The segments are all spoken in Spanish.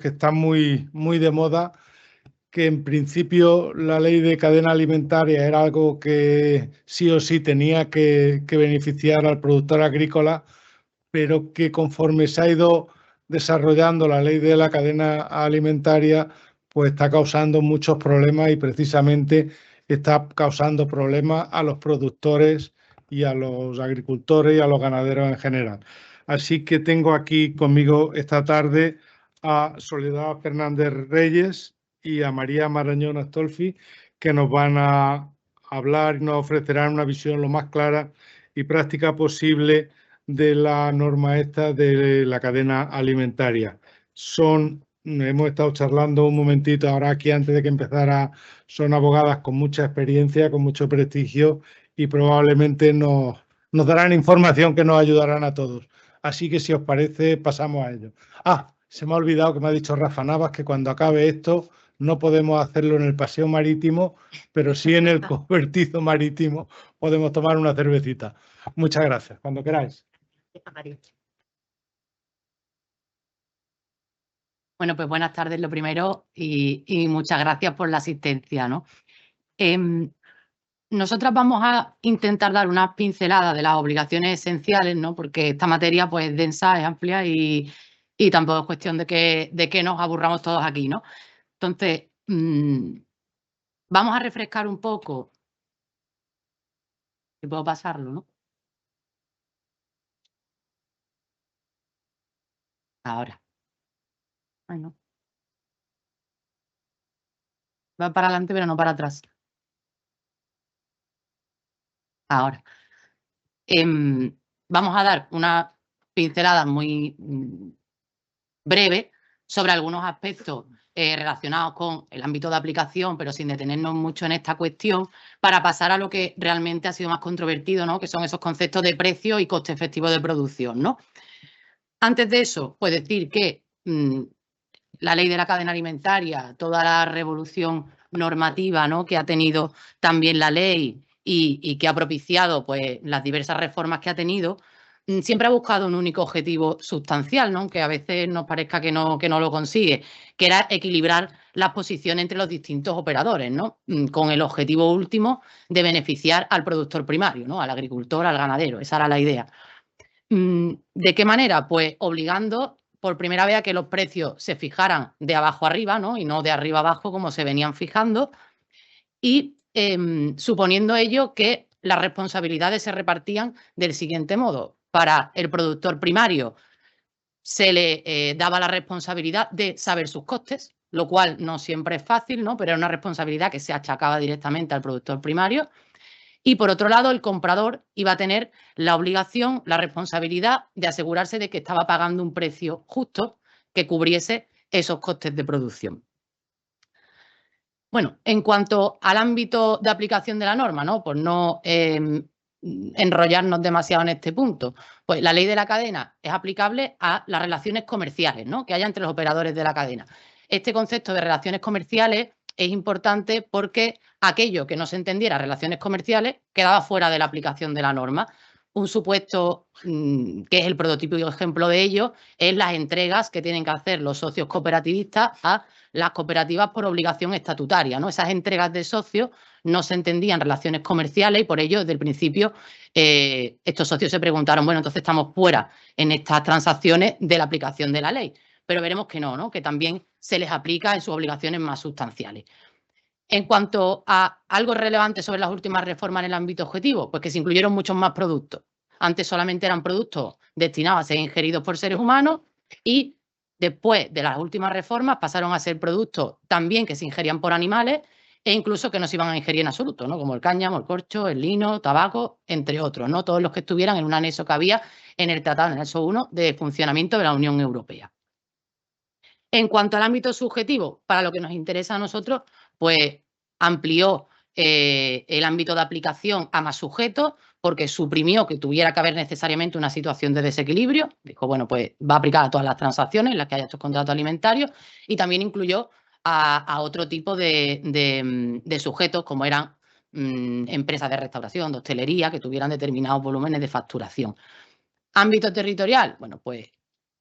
que están muy de moda, que en principio la ley de cadena alimentaria era algo que sí o sí tenía que beneficiar al productor agrícola, pero que conforme se ha ido desarrollando la ley de la cadena alimentaria, pues está causando muchos problemas y precisamente está causando problemas a los productores y a los agricultores y a los ganaderos en general. Así que tengo aquí conmigo esta tarde a Soledad Fernández Reyes y a María Marañón Astolfi, que nos van a hablar y nos ofrecerán una visión lo más clara y práctica posible de la norma esta de la cadena alimentaria. Hemos estado charlando un momentito ahora aquí antes de que empezara, son abogadas con mucha experiencia, con mucho prestigio y probablemente nos darán información que nos ayudarán a todos. Así que si os parece, pasamos a ello. Se me ha olvidado que me ha dicho Rafa Navas que cuando acabe esto no podemos hacerlo en el paseo marítimo, pero sí en el cobertizo marítimo podemos tomar una cervecita. Muchas gracias, cuando queráis. Bueno, pues buenas tardes lo primero y muchas gracias por la asistencia, ¿no? Nosotras vamos a intentar dar unas pinceladas de las obligaciones esenciales, ¿no? Porque esta materia pues es densa, es amplia y tampoco es cuestión de que nos aburramos todos aquí, ¿no? Entonces, vamos a refrescar un poco. Si puedo pasarlo, ¿no? Ahora. Ay, no. Va para adelante, pero no para atrás. Ahora. Vamos a dar una pincelada muy breve sobre algunos aspectos relacionados con el ámbito de aplicación, pero sin detenernos mucho en esta cuestión, para pasar a lo que realmente ha sido más controvertido, ¿no? Que son esos conceptos de precio y coste efectivo de producción, ¿no? Antes de eso, pues decir que la ley de la cadena alimentaria, toda la revolución normativa, ¿no? Que ha tenido también la ley y que ha propiciado pues, las diversas reformas que ha tenido, siempre ha buscado un único objetivo sustancial, ¿no? Aunque a veces nos parezca que no lo consigue, que era equilibrar las posiciones entre los distintos operadores, ¿no? Con el objetivo último de beneficiar al productor primario, ¿no? Al agricultor, al ganadero. Esa era la idea. ¿De qué manera? Pues obligando por primera vez a que los precios se fijaran de abajo arriba, ¿no? Y no de arriba abajo como se venían fijando, y suponiendo ello que las responsabilidades se repartían del siguiente modo. Para el productor primario se le daba la responsabilidad de saber sus costes, lo cual no siempre es fácil, ¿no? Pero era una responsabilidad que se achacaba directamente al productor primario. Y por otro lado, el comprador iba a tener la obligación, la responsabilidad de asegurarse de que estaba pagando un precio justo que cubriese esos costes de producción. Bueno, en cuanto al ámbito de aplicación de la norma, ¿no? Por no enrollarnos demasiado en este punto, pues la ley de la cadena es aplicable a las relaciones comerciales, ¿no? Que haya entre los operadores de la cadena. Este concepto de relaciones comerciales es importante porque aquello que no se entendiera relaciones comerciales quedaba fuera de la aplicación de la norma. Un supuesto que es el prototípico ejemplo de ello es las entregas que tienen que hacer los socios cooperativistas a las cooperativas por obligación estatutaria, ¿no? Esas entregas de socios no se entendían relaciones comerciales y por ello desde el principio estos socios se preguntaron, bueno, entonces estamos fuera en estas transacciones de la aplicación de la ley. Pero veremos que no, ¿no? Que también se les aplica en sus obligaciones más sustanciales. En cuanto a algo relevante sobre las últimas reformas en el ámbito objetivo, pues que se incluyeron muchos más productos. Antes solamente eran productos destinados a ser ingeridos por seres humanos y después de las últimas reformas pasaron a ser productos también que se ingerían por animales e incluso que no se iban a ingerir en absoluto, ¿no? Como el cáñamo, el corcho, el lino, tabaco, entre otros, ¿no? Todos los que estuvieran en un anexo que había en el Tratado, en el anexo 1 de funcionamiento de la Unión Europea. En cuanto al ámbito subjetivo, para lo que nos interesa a nosotros, pues amplió el ámbito de aplicación a más sujetos porque suprimió que tuviera que haber necesariamente una situación de desequilibrio. Dijo, bueno, pues va a aplicar a todas las transacciones en las que haya estos contratos alimentarios y también incluyó a otro tipo de sujetos como eran empresas de restauración, de hostelería, que tuvieran determinados volúmenes de facturación. Ámbito territorial, bueno, pues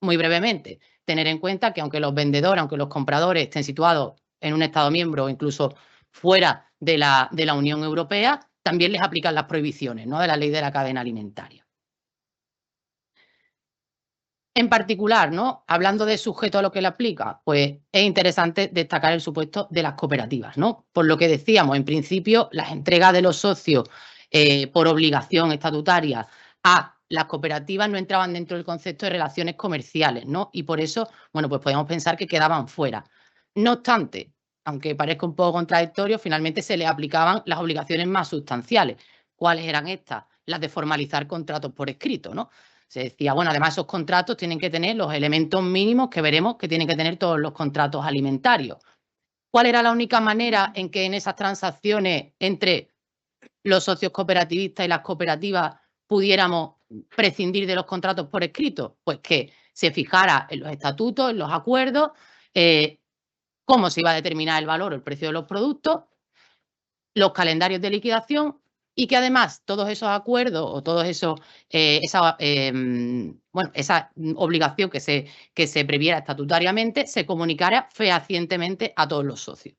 muy brevemente, tener en cuenta que aunque los vendedores, aunque los compradores estén situados en un Estado miembro o incluso fuera de la Unión Europea, también les aplican las prohibiciones, ¿no?, de la ley de la cadena alimentaria. En particular, ¿no?, hablando de sujeto a lo que le aplica, pues es interesante destacar el supuesto de las cooperativas, ¿no? Por lo que decíamos, en principio, las entregas de los socios por obligación estatutaria a las cooperativas no entraban dentro del concepto de relaciones comerciales, ¿no? Y por eso, bueno, pues podíamos pensar que quedaban fuera. No obstante, aunque parezca un poco contradictorio, finalmente se les aplicaban las obligaciones más sustanciales. ¿Cuáles eran estas? Las de formalizar contratos por escrito, ¿no? Se decía, bueno, además esos contratos tienen que tener los elementos mínimos que veremos que tienen que tener todos los contratos alimentarios. ¿Cuál era la única manera en que en esas transacciones entre los socios cooperativistas y las cooperativas pudiéramos prescindir de los contratos por escrito? Pues que se fijara en los estatutos, en los acuerdos, cómo se iba a determinar el valor o el precio de los productos, los calendarios de liquidación y que además todos esos acuerdos o todos esos, esa obligación que se previera estatutariamente se comunicara fehacientemente a todos los socios.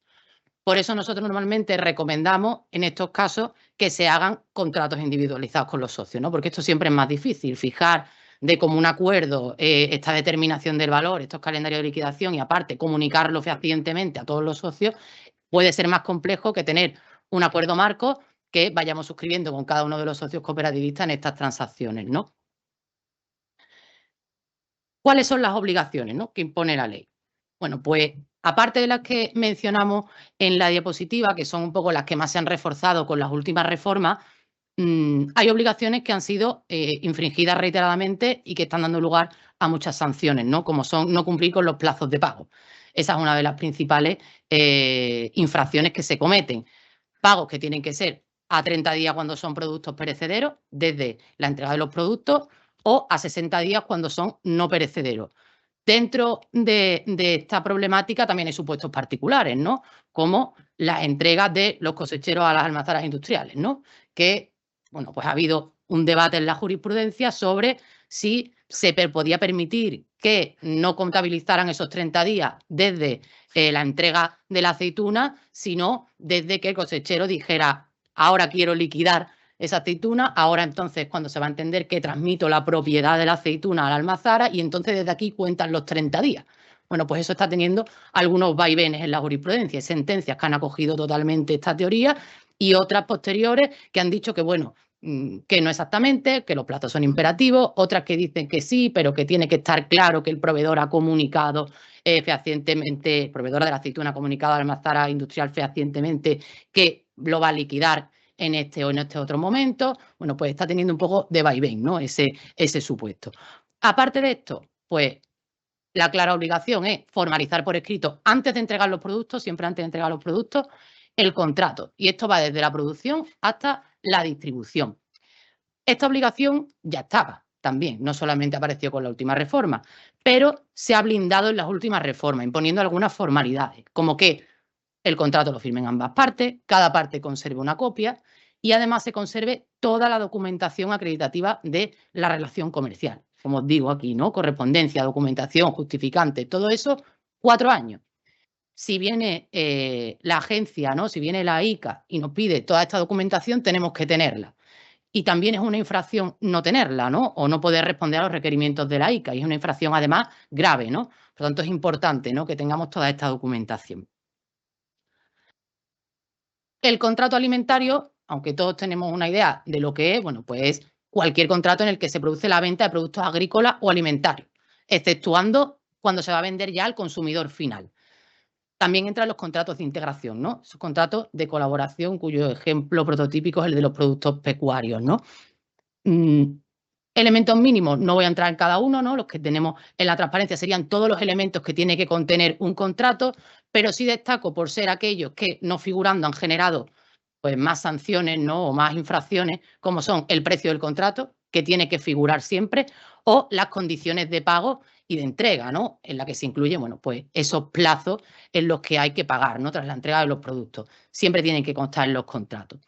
Por eso nosotros normalmente recomendamos en estos casos que se hagan contratos individualizados con los socios, ¿no? Porque esto siempre es más difícil, fijar de común acuerdo esta determinación del valor, estos calendarios de liquidación y aparte comunicarlo fehacientemente a todos los socios puede ser más complejo que tener un acuerdo marco que vayamos suscribiendo con cada uno de los socios cooperativistas en estas transacciones, ¿no? ¿Cuáles son las obligaciones, ¿no?, que impone la ley? Bueno, pues aparte de las que mencionamos en la diapositiva, que son un poco las que más se han reforzado con las últimas reformas, hay obligaciones que han sido infringidas reiteradamente y que están dando lugar a muchas sanciones, ¿no?, como son no cumplir con los plazos de pago. Esa es una de las principales infracciones que se cometen. Pagos que tienen que ser a 30 días cuando son productos perecederos, desde la entrega de los productos, o a 60 días cuando son no perecederos. Dentro de esta problemática también hay supuestos particulares, ¿no?, como las entregas de los cosecheros a las almazaras industriales, ¿no?, que, bueno, pues ha habido un debate en la jurisprudencia sobre si se podía permitir que no contabilizaran esos 30 días desde la entrega de la aceituna, sino desde que el cosechero dijera, ahora quiero liquidar esa aceituna, ahora entonces cuando se va a entender que transmito la propiedad de la aceituna a la almazara y entonces desde aquí cuentan los 30 días. Bueno, pues eso está teniendo algunos vaivenes en la jurisprudencia, hay sentencias que han acogido totalmente esta teoría y otras posteriores que han dicho que, bueno, que no exactamente, que los plazos son imperativos, otras que dicen que sí, pero que tiene que estar claro que el proveedor ha comunicado fehacientemente, el proveedor de la aceituna ha comunicado a la almazara industrial fehacientemente que lo va a liquidar en este o en este otro momento. Bueno, pues está teniendo un poco de vaivén, ¿no?, ese supuesto. Aparte de esto, pues la clara obligación es formalizar por escrito antes de entregar los productos, siempre antes de entregar los productos, el contrato. Y esto va desde la producción hasta la distribución. Esta obligación ya estaba también, no solamente apareció con la última reforma, pero se ha blindado en las últimas reformas, imponiendo algunas formalidades, como que el contrato lo firmen ambas partes, cada parte conserve una copia y además se conserve toda la documentación acreditativa de la relación comercial. Como os digo aquí, ¿no?, correspondencia, documentación, justificante, todo eso, 4 años. Si viene la agencia, ¿no?, si viene la ICA y nos pide toda esta documentación, tenemos que tenerla. Y también es una infracción no tenerla, ¿no?, o no poder responder a los requerimientos de la ICA. Y es una infracción, además, grave, ¿no? Por lo tanto, es importante, ¿no?, que tengamos toda esta documentación. El contrato alimentario, aunque todos tenemos una idea de lo que es, bueno, pues es cualquier contrato en el que se produce la venta de productos agrícolas o alimentarios, exceptuando cuando se va a vender ya al consumidor final. También entran los contratos de integración, ¿no?, esos contratos de colaboración cuyo ejemplo prototípico es el de los productos pecuarios, ¿no? Elementos mínimos, no voy a entrar en cada uno, ¿no?, los que tenemos en la transparencia serían todos los elementos que tiene que contener un contrato, pero sí destaco por ser aquellos que no figurando han generado pues más sanciones, ¿no?, o más infracciones, como son el precio del contrato, que tiene que figurar siempre, o las condiciones de pago y de entrega, ¿no?, en la que se incluyen, bueno, pues esos plazos en los que hay que pagar, ¿no?, tras la entrega de los productos. Siempre tienen que constar en los contratos.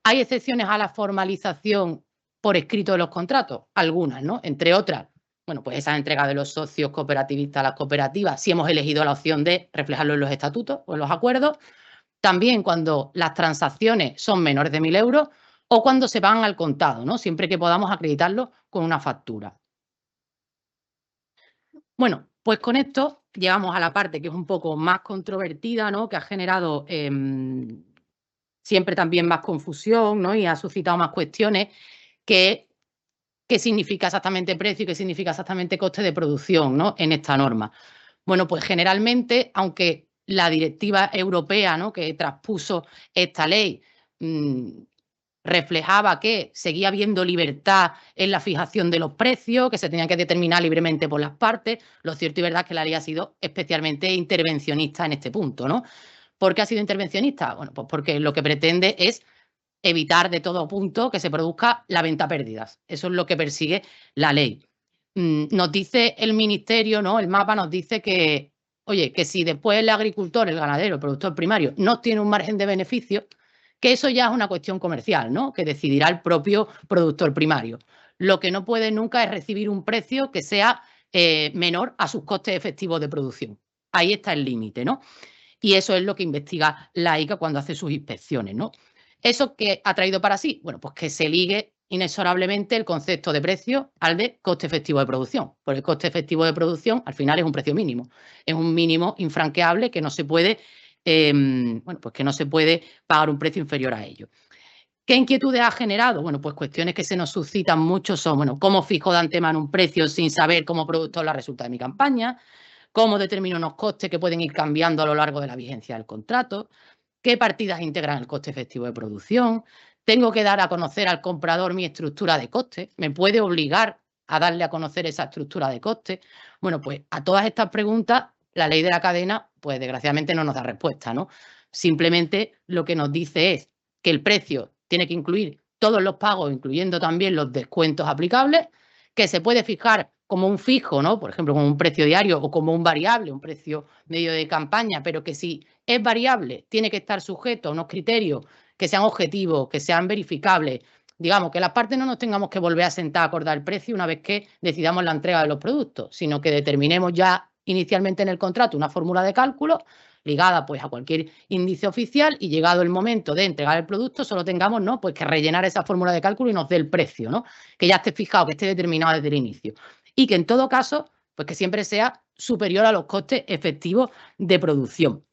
¿Hay excepciones a la formalización por escrito de los contratos? Algunas, ¿no? Entre otras, bueno, pues esa entrega de los socios cooperativistas a las cooperativas, si hemos elegido la opción de reflejarlo en los estatutos o en los acuerdos. También cuando las transacciones son menores de 1.000 euros o cuando se pagan al contado, ¿no? Siempre que podamos acreditarlo con una factura. Bueno, pues con esto llegamos a la parte que es un poco más controvertida, ¿no? Que ha generado siempre también más confusión, ¿no? Y ha suscitado más cuestiones, que qué significa exactamente precio y qué significa exactamente coste de producción, ¿no? En esta norma. Bueno, pues generalmente, aunque la directiva europea, ¿no?, que traspuso esta ley reflejaba que seguía habiendo libertad en la fijación de los precios, que se tenían que determinar libremente por las partes, lo cierto y verdad es que la ley ha sido especialmente intervencionista en este punto, ¿no? ¿Por qué ha sido intervencionista? Bueno, pues porque lo que pretende es evitar de todo punto que se produzca la venta a pérdidas. Eso es lo que persigue la ley. Nos dice el ministerio, ¿no? El mapa nos dice que, oye, que si después el agricultor, el ganadero, el productor primario no tiene un margen de beneficio, que eso ya es una cuestión comercial, ¿no? Que decidirá el propio productor primario. Lo que no puede nunca es recibir un precio que sea menor a sus costes efectivos de producción. Ahí está el límite, ¿no? Y eso es lo que investiga la ICA cuando hace sus inspecciones, ¿no? ¿Eso qué ha traído para sí? Bueno, pues que se ligue inexorablemente el concepto de precio al de coste efectivo de producción. Porque el coste efectivo de producción al final es un precio mínimo. Es un mínimo infranqueable que no se puede, bueno, pues que no se puede pagar un precio inferior a ello. ¿Qué inquietudes ha generado? Bueno, pues cuestiones que se nos suscitan mucho son, bueno, ¿cómo fijo de antemano un precio sin saber cómo productor la resulta de mi campaña? ¿Cómo determino unos costes que pueden ir cambiando a lo largo de la vigencia del contrato? ¿Qué partidas integran el coste efectivo de producción? ¿Tengo que dar a conocer al comprador mi estructura de coste? ¿Me puede obligar a darle a conocer esa estructura de coste? Bueno, pues a todas estas preguntas la ley de la cadena, pues desgraciadamente no nos da respuesta, ¿no? Simplemente lo que nos dice es que el precio tiene que incluir todos los pagos, incluyendo también los descuentos aplicables, que se puede fijar como un fijo, ¿no? Por ejemplo, como un precio diario o como un variable, un precio medio de campaña, pero que si es variable, tiene que estar sujeto a unos criterios que sean objetivos, que sean verificables. Digamos, que las partes no nos tengamos que volver a sentar a acordar el precio una vez que decidamos la entrega de los productos, sino que determinemos ya inicialmente en el contrato una fórmula de cálculo ligada pues a cualquier índice oficial y llegado el momento de entregar el producto solo tengamos, ¿no?, pues que rellenar esa fórmula de cálculo y nos dé el precio, ¿no?, que ya esté fijado, que esté determinado desde el inicio. Y que en todo caso, pues que siempre sea superior a los costes efectivos de producción.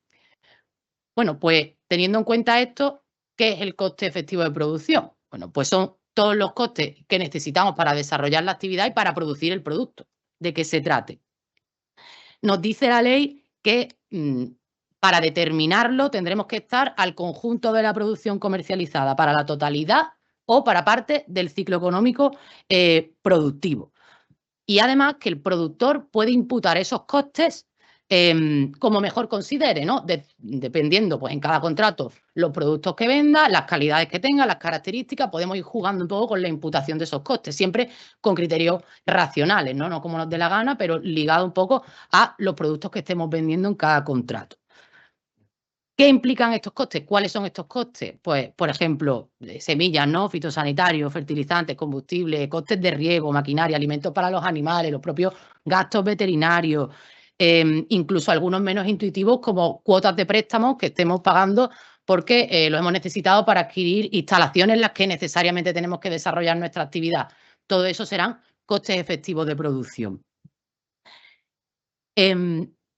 Bueno, pues teniendo en cuenta esto, ¿qué es el coste efectivo de producción? Bueno, pues son todos los costes que necesitamos para desarrollar la actividad y para producir el producto, de que se trate. Nos dice la ley que para determinarlo tendremos que estar al conjunto de la producción comercializada, para la totalidad o para parte del ciclo económico productivo. Y además que el productor puede imputar esos costes como mejor considere, ¿no? Dependiendo, pues en cada contrato, los productos que venda, las calidades que tenga, las características, podemos ir jugando un poco con la imputación de esos costes, siempre con criterios racionales, ¿no? No como nos dé la gana, pero ligado un poco a los productos que estemos vendiendo en cada contrato. ¿Qué implican estos costes? ¿Cuáles son estos costes? Pues, por ejemplo, semillas, ¿no?, fitosanitarios, fertilizantes, combustibles, costes de riego, maquinaria, alimentos para los animales, los propios gastos veterinarios, incluso algunos menos intuitivos como cuotas de préstamos que estemos pagando porque los hemos necesitado para adquirir instalaciones en las que necesariamente tenemos que desarrollar nuestra actividad. Todo eso serán costes efectivos de producción.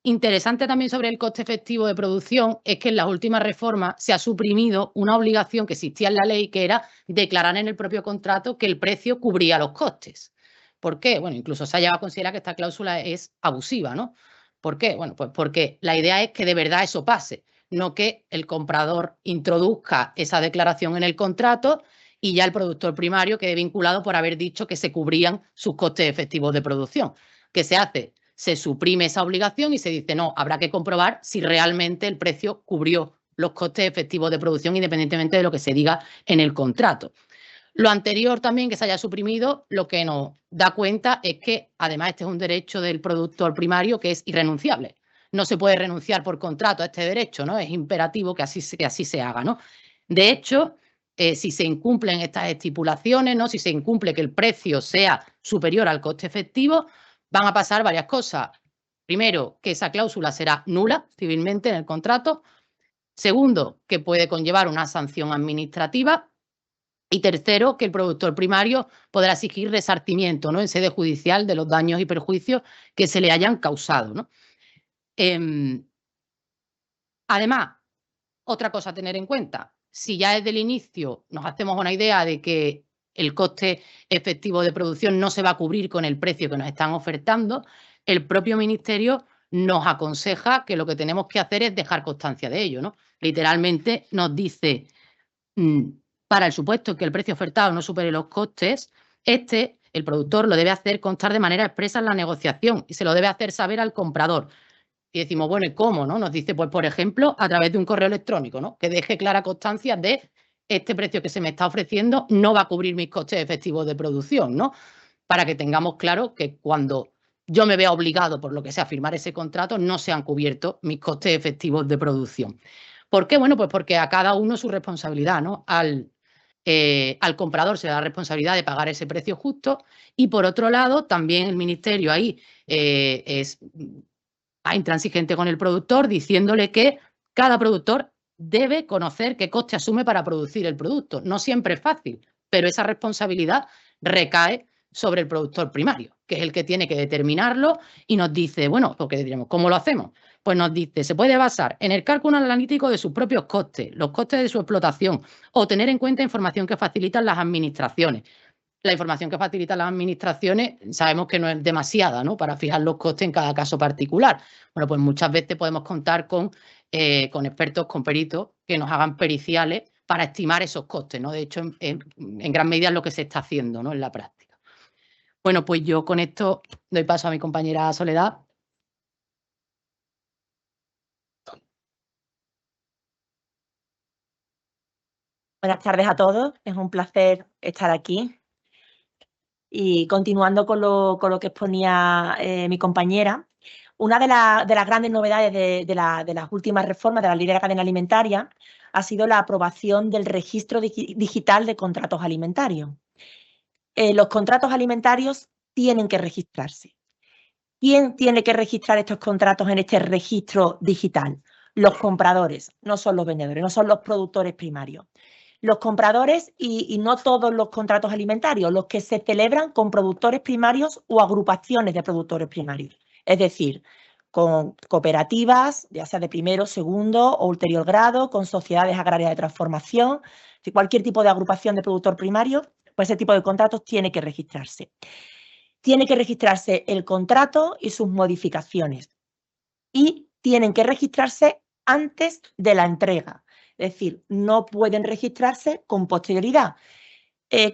Interesante también sobre el coste efectivo de producción es que en las últimas reformas se ha suprimido una obligación que existía en la ley, que era declarar en el propio contrato que el precio cubría los costes. ¿Por qué? Bueno, incluso se ha llegado a considerar que esta cláusula es abusiva, ¿no? ¿Por qué? Bueno, pues porque la idea es que de verdad eso pase, no que el comprador introduzca esa declaración en el contrato y ya el productor primario quede vinculado por haber dicho que se cubrían sus costes efectivos de producción. ¿Qué se hace? Se suprime esa obligación y se dice, no, habrá que comprobar si realmente el precio cubrió los costes efectivos de producción independientemente de lo que se diga en el contrato. Lo anterior también que se haya suprimido, lo que nos da cuenta es que además este es un derecho del productor primario que es irrenunciable. No se puede renunciar por contrato a este derecho, ¿no? Es imperativo que así se haga, ¿no? De hecho, si se incumplen estas estipulaciones, ¿no?, si se incumple que el precio sea superior al coste efectivo, van a pasar varias cosas. Primero, que esa cláusula será nula civilmente en el contrato. Segundo, que puede conllevar una sanción administrativa. Y tercero, que el productor primario podrá exigir resarcimiento, ¿no?, en sede judicial de los daños y perjuicios que se le hayan causado, ¿no? Además, otra cosa a tener en cuenta, si ya desde el inicio nos hacemos una idea de que el coste efectivo de producción no se va a cubrir con el precio que nos están ofertando, el propio Ministerio nos aconseja que lo que tenemos que hacer es dejar constancia de ello, ¿no? Literalmente nos dice, para el supuesto que el precio ofertado no supere los costes, el productor, lo debe hacer constar de manera expresa en la negociación y se lo debe hacer saber al comprador. Y decimos, bueno, ¿y cómo, no? Nos dice, pues, por ejemplo, a través de un correo electrónico, ¿no?, que deje clara constancia de este precio que se me está ofreciendo no va a cubrir mis costes efectivos de producción, ¿no? Para que tengamos claro que cuando yo me vea obligado, por lo que sea, a firmar ese contrato, no se han cubierto mis costes efectivos de producción. ¿Por qué? Bueno, pues porque a cada uno su responsabilidad, ¿no? Al comprador se le da la responsabilidad de pagar ese precio justo y, por otro lado, también el Ministerio ahí va intransigente con el productor, diciéndole que cada productor debe conocer qué coste asume para producir el producto. No siempre es fácil, pero esa responsabilidad recae sobre el productor primario, que es el que tiene que determinarlo y nos dice, bueno, porque diríamos, ¿cómo lo hacemos? Pues nos dice, se puede basar en el cálculo analítico de sus propios costes, los costes de su explotación o tener en cuenta información que facilitan las administraciones. La información que facilitan las administraciones sabemos que no es demasiada, ¿no?, para fijar los costes en cada caso particular. Bueno, pues muchas veces podemos contar con expertos, con peritos que nos hagan periciales para estimar esos costes, ¿no? De hecho, en gran medida es lo que se está haciendo, ¿no?, en la práctica. Bueno, pues yo con esto doy paso a mi compañera Soledad. Buenas tardes a todos, es un placer estar aquí. Y continuando con lo que exponía mi compañera, una de las grandes novedades de las últimas reformas de la Ley de la Cadena Alimentaria ha sido la aprobación del registro digital de contratos alimentarios. Los contratos alimentarios tienen que registrarse. ¿Quién tiene que registrar estos contratos en este registro digital? Los compradores, no son los vendedores, no son los productores primarios. Los compradores y no todos los contratos alimentarios, los que se celebran con productores primarios o agrupaciones de productores primarios. Es decir, con cooperativas, ya sea de primero, segundo o ulterior grado, con sociedades agrarias de transformación, cualquier tipo de agrupación de productor primario, pues ese tipo de contratos tiene que registrarse. Tiene que registrarse el contrato y sus modificaciones. Y tienen que registrarse antes de la entrega. Es decir, no pueden registrarse con posterioridad.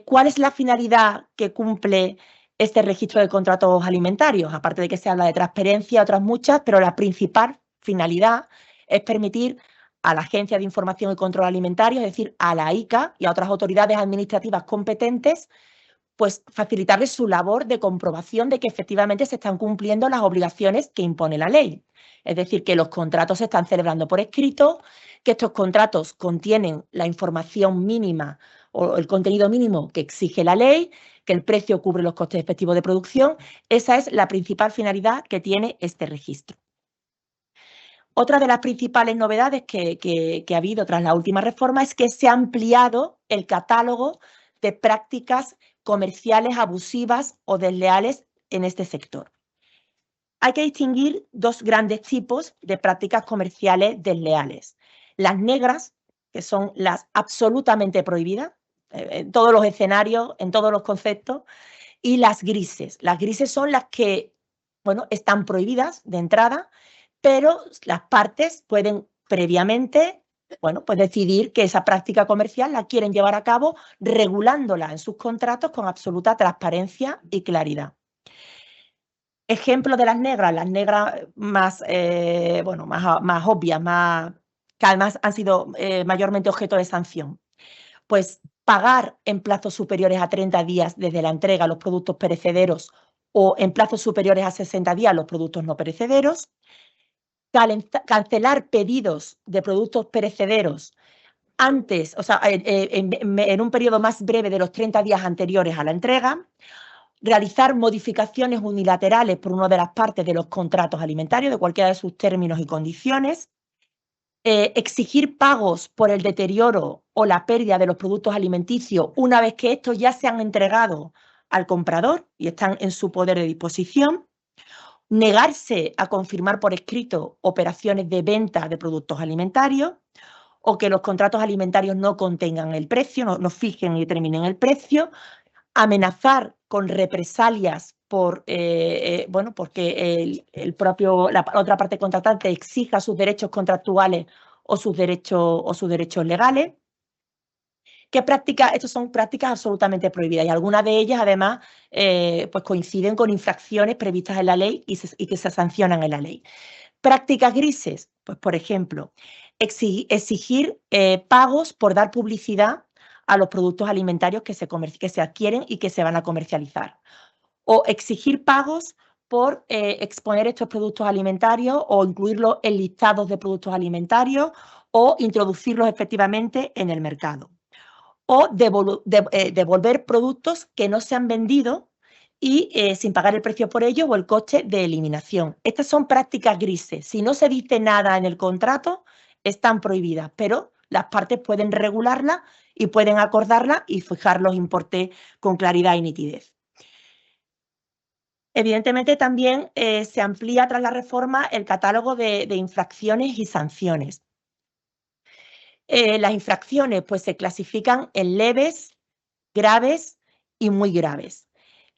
¿Cuál es la finalidad que cumple este registro de contratos alimentarios? Aparte de que se habla de transparencia, otras muchas, pero la principal finalidad es permitir a la Agencia de Información y Control Alimentario, es decir, a la ICA y a otras autoridades administrativas competentes, pues facilitarles su labor de comprobación de que efectivamente se están cumpliendo las obligaciones que impone la ley. Es decir, que los contratos se están celebrando por escrito, que estos contratos contienen la información mínima o el contenido mínimo que exige la ley, que el precio cubre los costes efectivos de producción. Esa es la principal finalidad que tiene este registro. Otra de las principales novedades que ha habido tras la última reforma es que se ha ampliado el catálogo de prácticas comerciales abusivas o desleales en este sector. Hay que distinguir dos grandes tipos de prácticas comerciales desleales. Las negras, que son las absolutamente prohibidas, en todos los escenarios, en todos los conceptos, y las grises. Las grises son las que, bueno, están prohibidas de entrada, pero las partes pueden previamente, bueno, pues decidir que esa práctica comercial la quieren llevar a cabo regulándola en sus contratos con absoluta transparencia y claridad. Ejemplos de las negras más, bueno, más obvias, que además han sido mayormente objeto de sanción. Pues pagar en plazos superiores a 30 días desde la entrega los productos perecederos o en plazos superiores a 60 días los productos no perecederos, cancelar pedidos de productos perecederos antes, o sea, en un periodo más breve de los 30 días anteriores a la entrega, realizar modificaciones unilaterales por una de las partes de los contratos alimentarios, de cualquiera de sus términos y condiciones, exigir pagos por el deterioro o la pérdida de los productos alimenticios una vez que estos ya se han entregado al comprador y están en su poder de disposición, negarse a confirmar por escrito operaciones de venta de productos alimentarios o que los contratos alimentarios no contengan el precio, no fijen y determinen el precio, amenazar con represalias por, porque la otra parte contratante exija sus derechos contractuales o sus derechos legales. Estas son prácticas absolutamente prohibidas y algunas de ellas, además, pues coinciden con infracciones previstas en la ley y que se sancionan en la ley. Prácticas grises, pues por ejemplo, exigir pagos por dar publicidad a los productos alimentarios que se adquieren y que se van a comercializar. O exigir pagos por exponer estos productos alimentarios o incluirlos en listados de productos alimentarios o introducirlos efectivamente en el mercado. O devolver productos que no se han vendido y sin pagar el precio por ello o el coste de eliminación. Estas son prácticas grises. Si no se dice nada en el contrato, están prohibidas, pero las partes pueden regularlas y pueden acordarlas y fijar los importes con claridad y nitidez. Evidentemente, también se amplía tras la reforma el catálogo de infracciones y sanciones. Las infracciones pues, se clasifican en leves, graves y muy graves.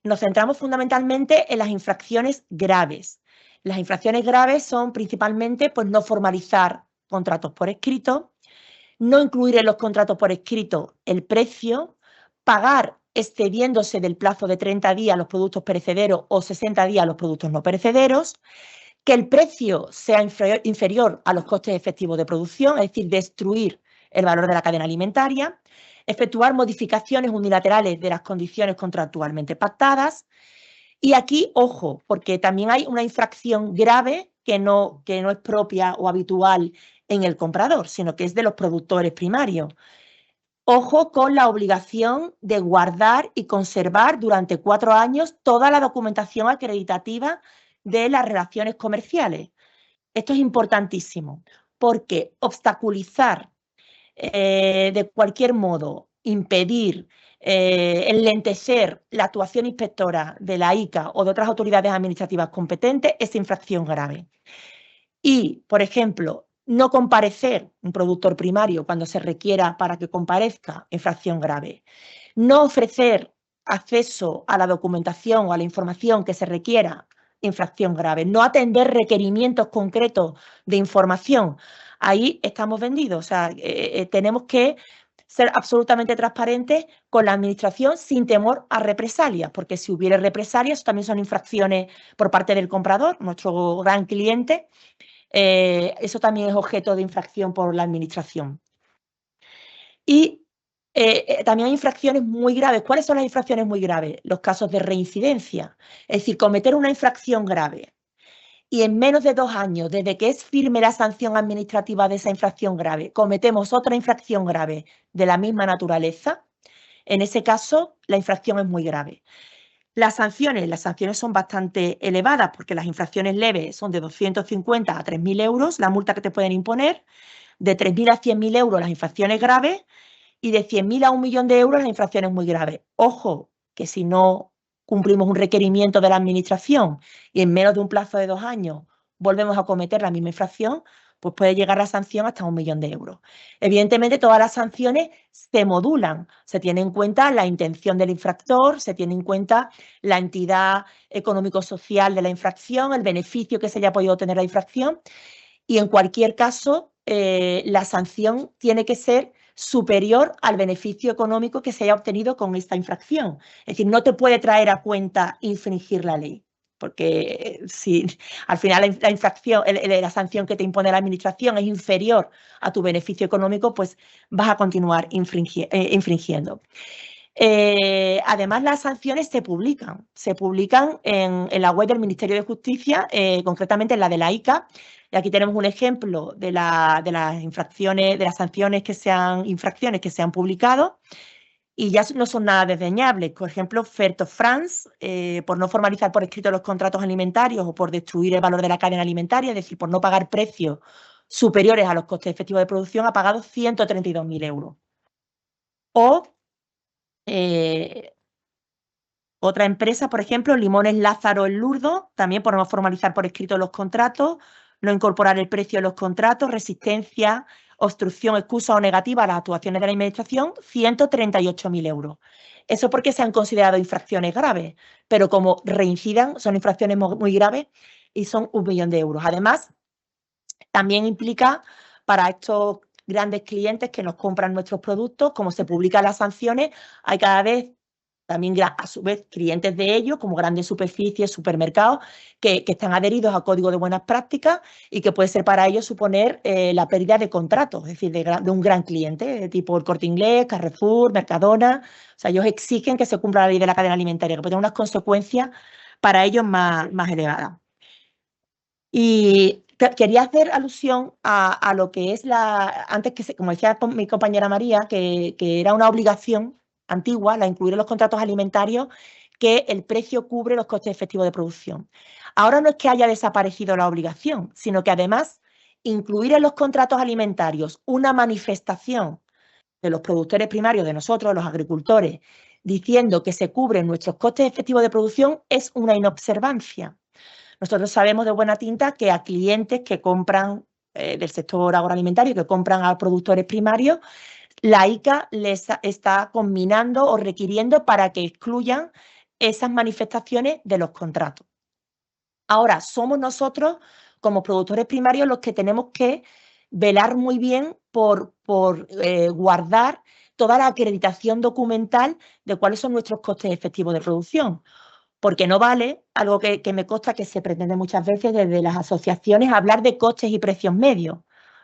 Nos centramos fundamentalmente en las infracciones graves. Las infracciones graves son principalmente pues, no formalizar contratos por escrito, no incluir en los contratos por escrito el precio, pagar excediéndose del plazo de 30 días los productos perecederos o 60 días los productos no perecederos, que el precio sea inferior a los costes efectivos de producción, es decir, destruir el valor de la cadena alimentaria, efectuar modificaciones unilaterales de las condiciones contractualmente pactadas. Y aquí, ojo, porque también hay una infracción grave que no es propia o habitual en el comprador, sino que es de los productores primarios. Ojo con la obligación de guardar y conservar durante 4 años toda la documentación acreditativa de las relaciones comerciales. Esto es importantísimo, porque obstaculizar de cualquier modo, impedir, enlentecer la actuación inspectora de la ICA o de otras autoridades administrativas competentes es infracción grave. Y, por ejemplo, no comparecer un productor primario cuando se requiera para que comparezca, infracción grave. No ofrecer acceso a la documentación o a la información que se requiera, infracción grave. No atender requerimientos concretos de información. Ahí estamos vendidos. O sea, tenemos que ser absolutamente transparentes con la administración sin temor a represalias, porque si hubiera represalias, también son infracciones por parte del comprador, nuestro gran cliente. Eso también es objeto de infracción por la administración. Y también hay infracciones muy graves. ¿Cuáles son las infracciones muy graves? Los casos de reincidencia. Es decir, cometer una infracción grave y en menos de 2 años, desde que es firme la sanción administrativa de esa infracción grave, cometemos otra infracción grave de la misma naturaleza, en ese caso la infracción es muy grave. Las sanciones son bastante elevadas porque las infracciones leves son de 250 a 3.000 euros, la multa que te pueden imponer, de 3.000 a 100.000 euros las infracciones graves y de 100.000 a 1 millón de euros las infracciones muy graves. Ojo, que si no cumplimos un requerimiento de la administración y en menos de un plazo de 2 años volvemos a cometer la misma infracción, pues puede llegar la sanción hasta 1 millón de euros. Evidentemente, todas las sanciones se modulan. Se tiene en cuenta la intención del infractor, se tiene en cuenta la entidad económico-social de la infracción, el beneficio que se haya podido tener la infracción y en cualquier caso la sanción tiene que ser superior al beneficio económico que se haya obtenido con esta infracción. Es decir, no te puede traer a cuenta infringir la ley, porque si al final la infracción, la sanción que te impone la administración es inferior a tu beneficio económico, pues vas a continuar infringiendo. Además, las sanciones se publican en la web del Ministerio de Justicia, concretamente en la de la ICA. Y aquí tenemos un ejemplo de las infracciones que se han publicado. y ya no son nada desdeñables. Por ejemplo, Ferto France, por no formalizar por escrito los contratos alimentarios o por destruir el valor de la cadena alimentaria, es decir, por no pagar precios superiores a los costes efectivos de producción, ha pagado 132.000 euros. O otra empresa, por ejemplo, Limones Lázaro en Lourdes, también por no formalizar por escrito los contratos, no incorporar el precio de los contratos, resistencia, obstrucción, excusa o negativa a las actuaciones de la Administración, 138.000 euros. Eso porque se han considerado infracciones graves, pero como reincidan, son infracciones muy graves y son 1 millón de euros. Además, también implica para estos grandes clientes que nos compran nuestros productos, como se publican las sanciones, hay cada vez también a su vez clientes de ellos, como grandes superficies, supermercados, que están adheridos al Código de Buenas Prácticas y que puede ser para ellos suponer la pérdida de contratos, es decir, de un gran cliente, tipo el Corte Inglés, Carrefour, Mercadona. O sea, ellos exigen que se cumpla la ley de la cadena alimentaria, que puede tener unas consecuencias para ellos más elevadas. Y quería hacer alusión a lo que es antes que, como decía mi compañera María, que era una obligación antigua, la incluir en los contratos alimentarios, que el precio cubre los costes efectivos de producción. Ahora no es que haya desaparecido la obligación, sino que además incluir en los contratos alimentarios una manifestación de los productores primarios, de nosotros, los agricultores, diciendo que se cubren nuestros costes efectivos de producción es una inobservancia. Nosotros sabemos de buena tinta que a clientes que compran del sector agroalimentario, que compran a productores primarios, la ICA les está combinando o requiriendo para que excluyan esas manifestaciones de los contratos. Ahora, somos nosotros, como productores primarios, los que tenemos que velar muy bien por guardar toda la acreditación documental de cuáles son nuestros costes efectivos de producción. Porque no vale, algo que me consta que se pretende muchas veces desde las asociaciones, hablar de costes y precios medios.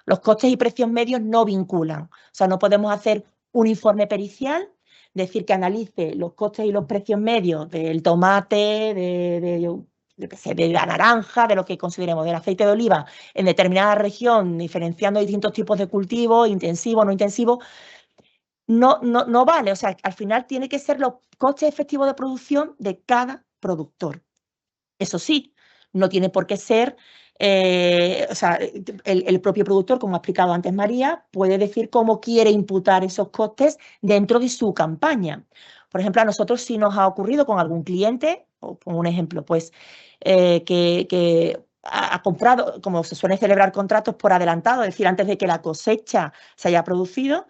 Los costes y precios medios no vinculan. O sea, no podemos hacer un informe pericial, decir que analice los costes y los precios medios del tomate, de la naranja, de lo que consideremos, del aceite de oliva en determinada región, diferenciando distintos tipos de cultivos, intensivo, no intensivo. No vale. O sea, al final tiene que ser los costes efectivos de producción de cada productor. Eso sí, no tiene por qué ser, o sea, el propio productor, como ha explicado antes María, puede decir cómo quiere imputar esos costes dentro de su campaña. Por ejemplo, a nosotros sí nos ha ocurrido con algún cliente, o pongo un ejemplo, pues, que ha comprado, como se suelen celebrar contratos por adelantado, es decir, antes de que la cosecha se haya producido,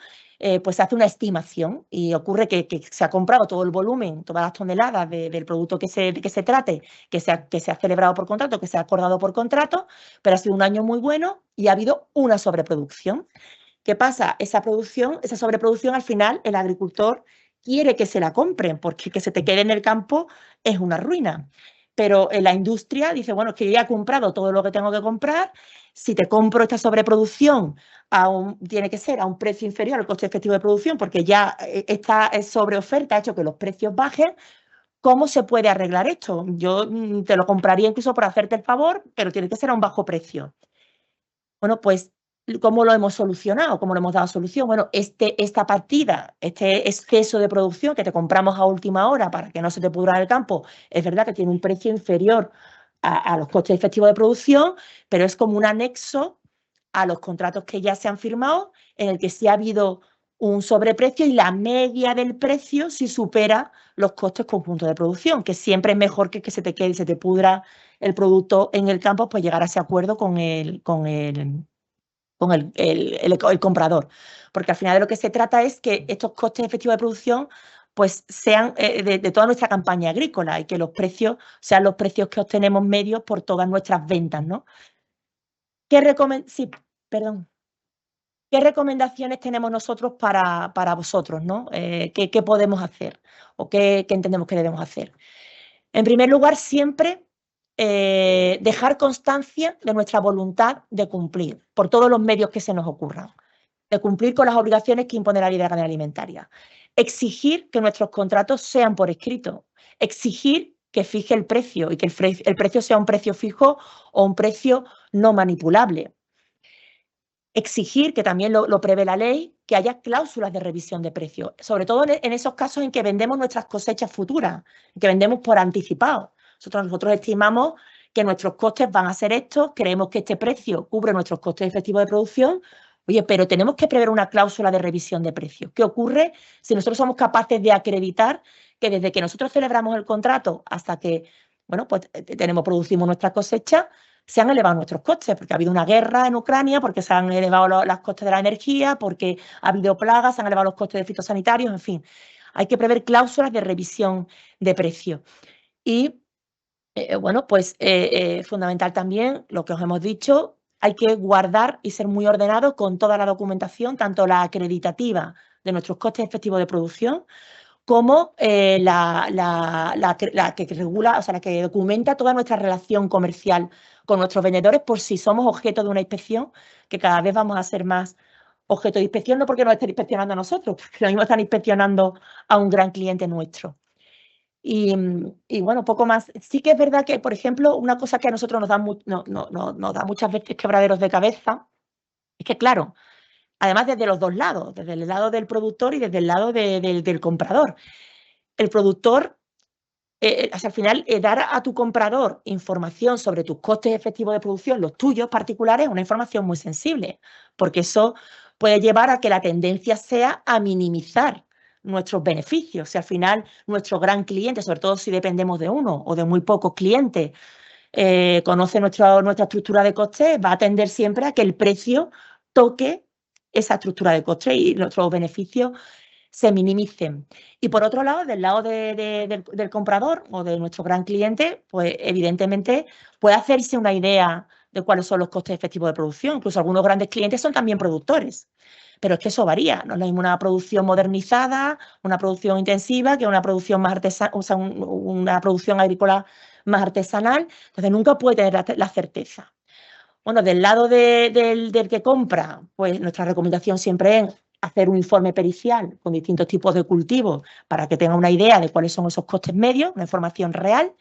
pues se hace una estimación y ocurre que se ha comprado todo el volumen, todas las toneladas del producto que se trate, que se ha celebrado por contrato, que se ha acordado por contrato, pero ha sido un año muy bueno y ha habido una sobreproducción. ¿Qué pasa? Esa sobreproducción, al final, el agricultor quiere que se la compren, porque que se te quede en el campo es una ruina. Pero la industria dice, bueno, es que yo ya he comprado todo lo que tengo que comprar, si te compro esta sobreproducción, tiene que ser a un precio inferior al coste efectivo de producción, porque ya esta sobreoferta ha hecho que los precios bajen. ¿Cómo se puede arreglar esto? Yo te lo compraría incluso por hacerte el favor, pero tiene que ser a un bajo precio. Bueno, pues, ¿cómo lo hemos solucionado? ¿Cómo le hemos dado solución? Bueno, esta partida, este exceso de producción que te compramos a última hora para que no se te pudra en el campo, es verdad que tiene un precio inferior a los costes efectivos de producción, pero es como un anexo a los contratos que ya se han firmado, en el que sí ha habido un sobreprecio y la media del precio sí supera los costes conjuntos de producción, que siempre es mejor que se te quede y se te pudra el producto en el campo, pues llegar a ese acuerdo con el comprador. Porque al final de lo que se trata es que estos costes efectivos de producción pues sean de toda nuestra campaña agrícola y que los precios sean los precios que obtenemos medios por todas nuestras ventas, ¿no? Sí, perdón. ¿Qué recomendaciones tenemos nosotros para vosotros, ¿no? ¿Qué podemos hacer o qué entendemos que debemos hacer? En primer lugar, siempre dejar constancia de nuestra voluntad de cumplir por todos los medios que se nos ocurran, de cumplir con las obligaciones que impone la ley de la cadena alimentaria. Exigir que nuestros contratos sean por escrito. Exigir que fije el precio y que el precio sea un precio fijo o un precio no manipulable. exigir, que también lo prevé la ley, que haya cláusulas de revisión de precios, sobre todo en esos casos en que vendemos nuestras cosechas futuras, que vendemos por anticipado. Nosotros estimamos que nuestros costes van a ser estos, creemos que este precio cubre nuestros costes efectivos de producción. Oye, pero tenemos que prever una cláusula de revisión de precios. ¿Qué ocurre si nosotros somos capaces de acreditar que desde que nosotros celebramos el contrato hasta que, bueno, pues producimos nuestra cosecha, se han elevado nuestros costes, porque ha habido una guerra en Ucrania, porque se han elevado los costes de la energía, porque ha habido plagas, se han elevado los costes de fitosanitarios, en fin. Hay que prever cláusulas de revisión de precios. Y, bueno, pues fundamental también, lo que os hemos dicho, hay que guardar y ser muy ordenados con toda la documentación, tanto la acreditativa de nuestros costes efectivos de producción, como la que regula, o sea, la que documenta toda nuestra relación comercial con nuestros vendedores por si somos objeto de una inspección, que cada vez vamos a ser más objeto de inspección, no porque nos estén inspeccionando a nosotros, porque lo mismo están inspeccionando a un gran cliente nuestro. Y bueno, poco más. Sí que es verdad que, por ejemplo, una cosa que a nosotros nos da muchas veces quebraderos de cabeza, es que, claro, además desde los dos lados, desde el lado del productor y desde el lado del comprador. El productor, o sea, al final, dar a tu comprador información sobre tus costes efectivos de producción, los tuyos particulares, es una información muy sensible, porque eso puede llevar a que la tendencia sea a minimizar nuestros beneficios. Si al final nuestro gran cliente, sobre todo si dependemos de uno o de muy pocos clientes, conoce nuestra estructura de costes, va a tender siempre a que el precio toque esa estructura de costes y nuestros beneficios se minimicen. Y por otro lado, del lado del comprador o de nuestro gran cliente, pues evidentemente puede hacerse una idea de cuáles son los costes efectivos de producción. Incluso algunos grandes clientes son también productores. Pero es que eso varía. No es lo mismo una producción modernizada, una producción intensiva, que una producción más artesanal, o sea, una producción agrícola más artesanal. Entonces nunca puede tener la certeza. Bueno, del lado del que compra, pues nuestra recomendación siempre es hacer un informe pericial con distintos tipos de cultivos para que tenga una idea de cuáles son esos costes medios, una información real.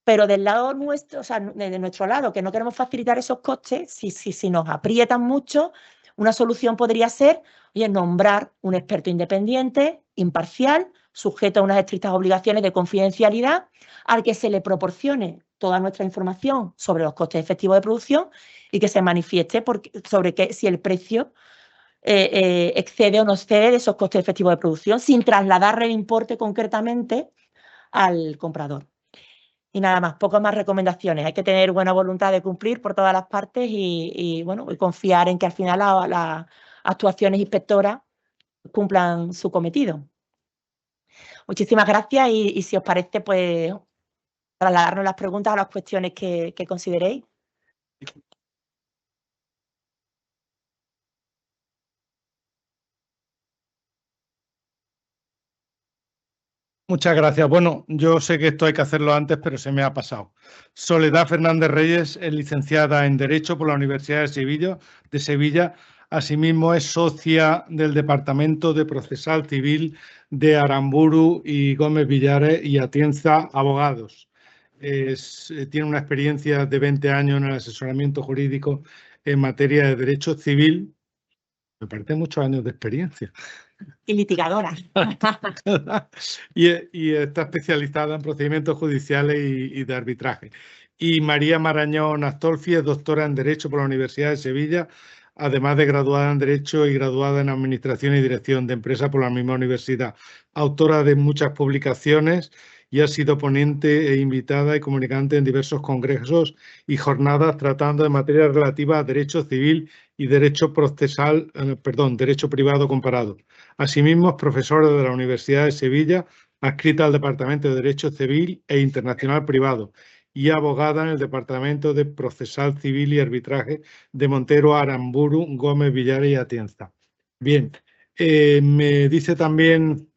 Pero del lado nuestro, o sea, de nuestro lado, que no queremos facilitar esos costes, si nos aprietan mucho, una solución podría ser, oye, nombrar un experto independiente, imparcial, sujeto a unas estrictas obligaciones de confidencialidad, al que se le proporcione toda nuestra información sobre los costes efectivos de producción y que se manifieste sobre si el precio excede o no excede de esos costes efectivos de producción, sin trasladarle el importe concretamente al comprador. Y nada más, pocas más recomendaciones. Hay que tener buena voluntad de cumplir por todas las partes y bueno, y confiar en que al final las actuaciones inspectoras cumplan su cometido. Muchísimas gracias y si os parece, pues trasladarnos las preguntas a las cuestiones que consideréis. Muchas gracias. Bueno, yo sé que esto hay que hacerlo antes, pero se me ha pasado. Soledad Fernández Reyes es licenciada en Derecho por la Universidad de Sevilla. Asimismo, es socia del Departamento de Procesal Civil de Aramburu y Gómez Villares y Atienza Abogados. Tiene una experiencia de 20 años en el asesoramiento jurídico en materia de derecho civil. Me parece muchos años de experiencia. Y litigadora. y está especializada en procedimientos judiciales y de arbitraje. Y María Marañón Astolfi es doctora en Derecho por la Universidad de Sevilla, además de graduada en Derecho y graduada en Administración y Dirección de Empresas por la misma universidad. Autora de muchas publicaciones y ha sido ponente e invitada y comunicante en diversos congresos y jornadas tratando de materias relativas a derecho civil y derecho procesal, derecho privado comparado. Asimismo, es profesora de la Universidad de Sevilla, adscrita al Departamento de Derecho Civil e Internacional Privado y abogada en el Departamento de Procesal Civil y Arbitraje de Montero, Aramburu, Gómez, Villares y Atienza. Bien, me dice también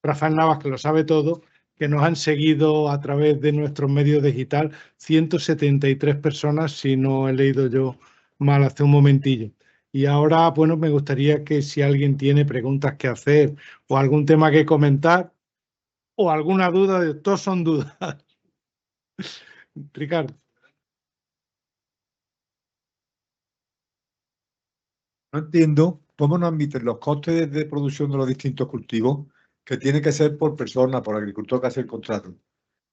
Rafael Navas, que lo sabe todo, que nos han seguido a través de nuestros medios digital 173 personas, si no he leído yo mal hace un momentillo. Y ahora, bueno, me gustaría que si alguien tiene preguntas que hacer o algún tema que comentar o alguna duda, todos son dudas. Ricardo. No entiendo cómo no admiten los costes de producción de los distintos cultivos, que tiene que ser por persona, por agricultor que hace el contrato.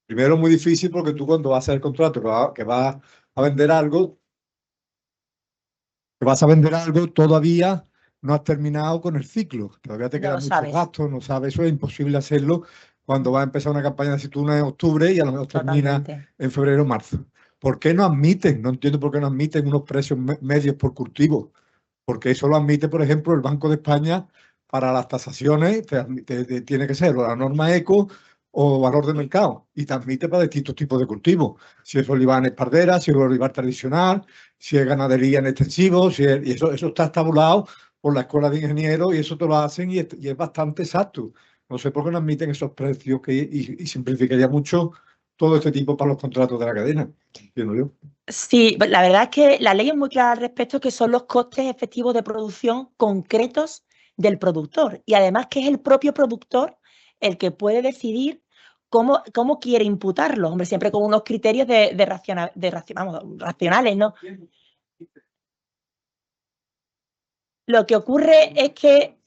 Primero, muy difícil porque tú cuando vas a hacer el contrato que vas a vender algo, todavía no has terminado con el ciclo. Todavía te No quedan lo muchos sabes. gastos, no sabes, eso es imposible hacerlo cuando vas a empezar una campaña de aceituna en octubre y a lo mejor termina Totalmente. en febrero o marzo. ¿Por qué no admiten? No entiendo por qué no admiten unos precios medios por cultivo. Porque eso lo admite, por ejemplo, el Banco de España para las tasaciones, tiene que ser o la norma eco o valor de mercado, y te admite para distintos tipos de cultivos. Si es olivar en espardera, si es olivar tradicional, si es ganadería en extensivo, y eso está estabulado por la Escuela de Ingenieros y eso te lo hacen y es bastante exacto. No sé por qué no admiten esos precios y simplificaría mucho todo este tipo para los contratos de la cadena, entiendo yo. Sí, la verdad es que la ley es muy clara al respecto, que son los costes efectivos de producción concretos del productor. Y además que es el propio productor el que puede decidir cómo quiere imputarlos, hombre, siempre con unos criterios racionales, ¿no? Lo que ocurre es que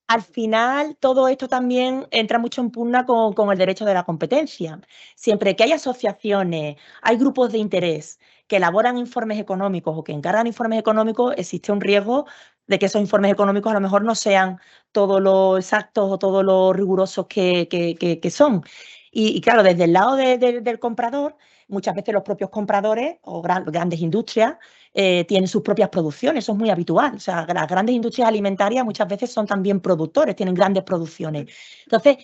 al final, todo esto también entra mucho en pugna con el derecho de la competencia. Siempre que hay asociaciones, hay grupos de interés que elaboran informes económicos o que encargan informes económicos, existe un riesgo de que esos informes económicos a lo mejor no sean todos los exactos o todos los rigurosos que son. Y claro, desde el lado del comprador, muchas veces los propios compradores o grandes industrias tienen sus propias producciones, eso es muy habitual. O sea, las grandes industrias alimentarias muchas veces son también productores, tienen grandes producciones. Entonces,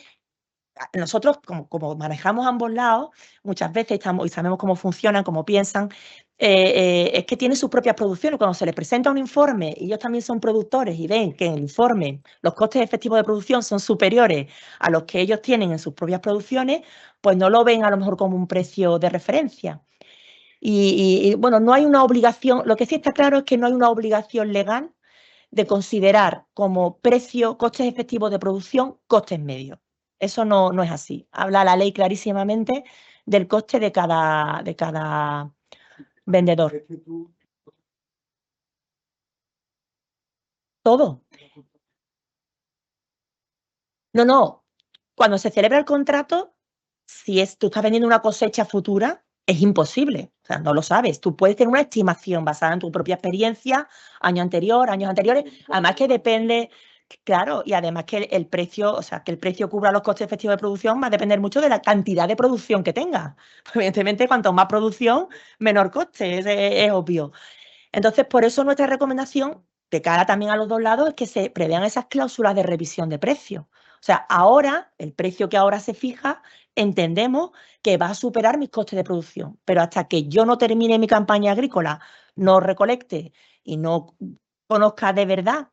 nosotros, como manejamos ambos lados, muchas veces y sabemos cómo funcionan, cómo piensan, es que tienen sus propias producciones. Cuando se les presenta un informe y ellos también son productores y ven que en el informe los costes efectivos de producción son superiores a los que ellos tienen en sus propias producciones, pues no lo ven a lo mejor como un precio de referencia. Y bueno, no hay una obligación, lo que sí está claro es que no hay una obligación legal de considerar como precio, costes efectivos de producción, costes medios. Eso no es así. Habla la ley clarísimamente del coste de cada vendedor. Todo. No. Cuando se celebra el contrato, si tú estás vendiendo una cosecha futura, es imposible. O sea, no lo sabes. Tú puedes tener una estimación basada en tu propia experiencia, años anteriores. Además que depende, claro, y además que el precio, o sea, que el precio cubra los costes efectivos de producción va a depender mucho de la cantidad de producción que tengas. Evidentemente, cuanto más producción, menor coste, es obvio. Entonces, por eso nuestra recomendación, de cara también a los dos lados, es que se prevean esas cláusulas de revisión de precios. O sea, ahora, el precio que ahora se fija, entendemos que va a superar mis costes de producción, pero hasta que yo no termine mi campaña agrícola, no recolecte y no conozca de verdad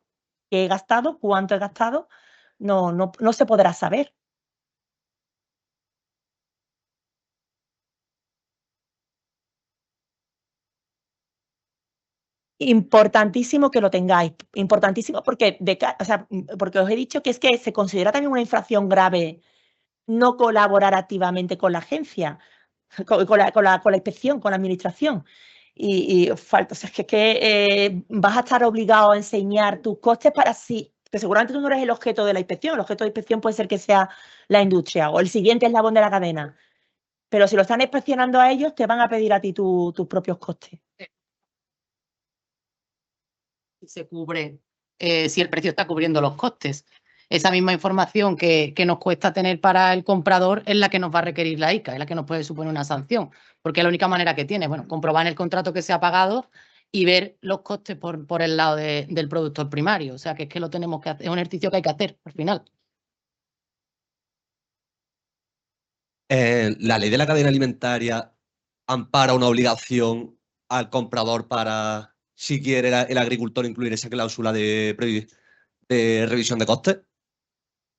qué he gastado, cuánto he gastado, no se podrá saber. Importantísimo que lo tengáis, importantísimo porque, porque os he dicho que es que se considera también una infracción grave no colaborar activamente con la agencia, con la inspección, con la administración. Y falta, o sea, es que vas a estar obligado a enseñar tus costes para sí, que seguramente tú no eres el objeto de la inspección, el objeto de inspección puede ser que sea la industria o el siguiente eslabón de la cadena, pero si lo están inspeccionando a ellos, te van a pedir a ti tus propios costes. Se cubre, si el precio está cubriendo los costes. Esa misma información que nos cuesta tener para el comprador es la que nos va a requerir la ICA, es la que nos puede suponer una sanción, porque es la única manera que tiene, bueno, comprobar en el contrato que se ha pagado y ver los costes por el lado del productor primario. O sea, que es que lo tenemos que hacer, es un ejercicio que hay que hacer al final. La ley de la cadena alimentaria ampara una obligación al comprador para, si quiere el agricultor, incluir esa cláusula de revisión de costes.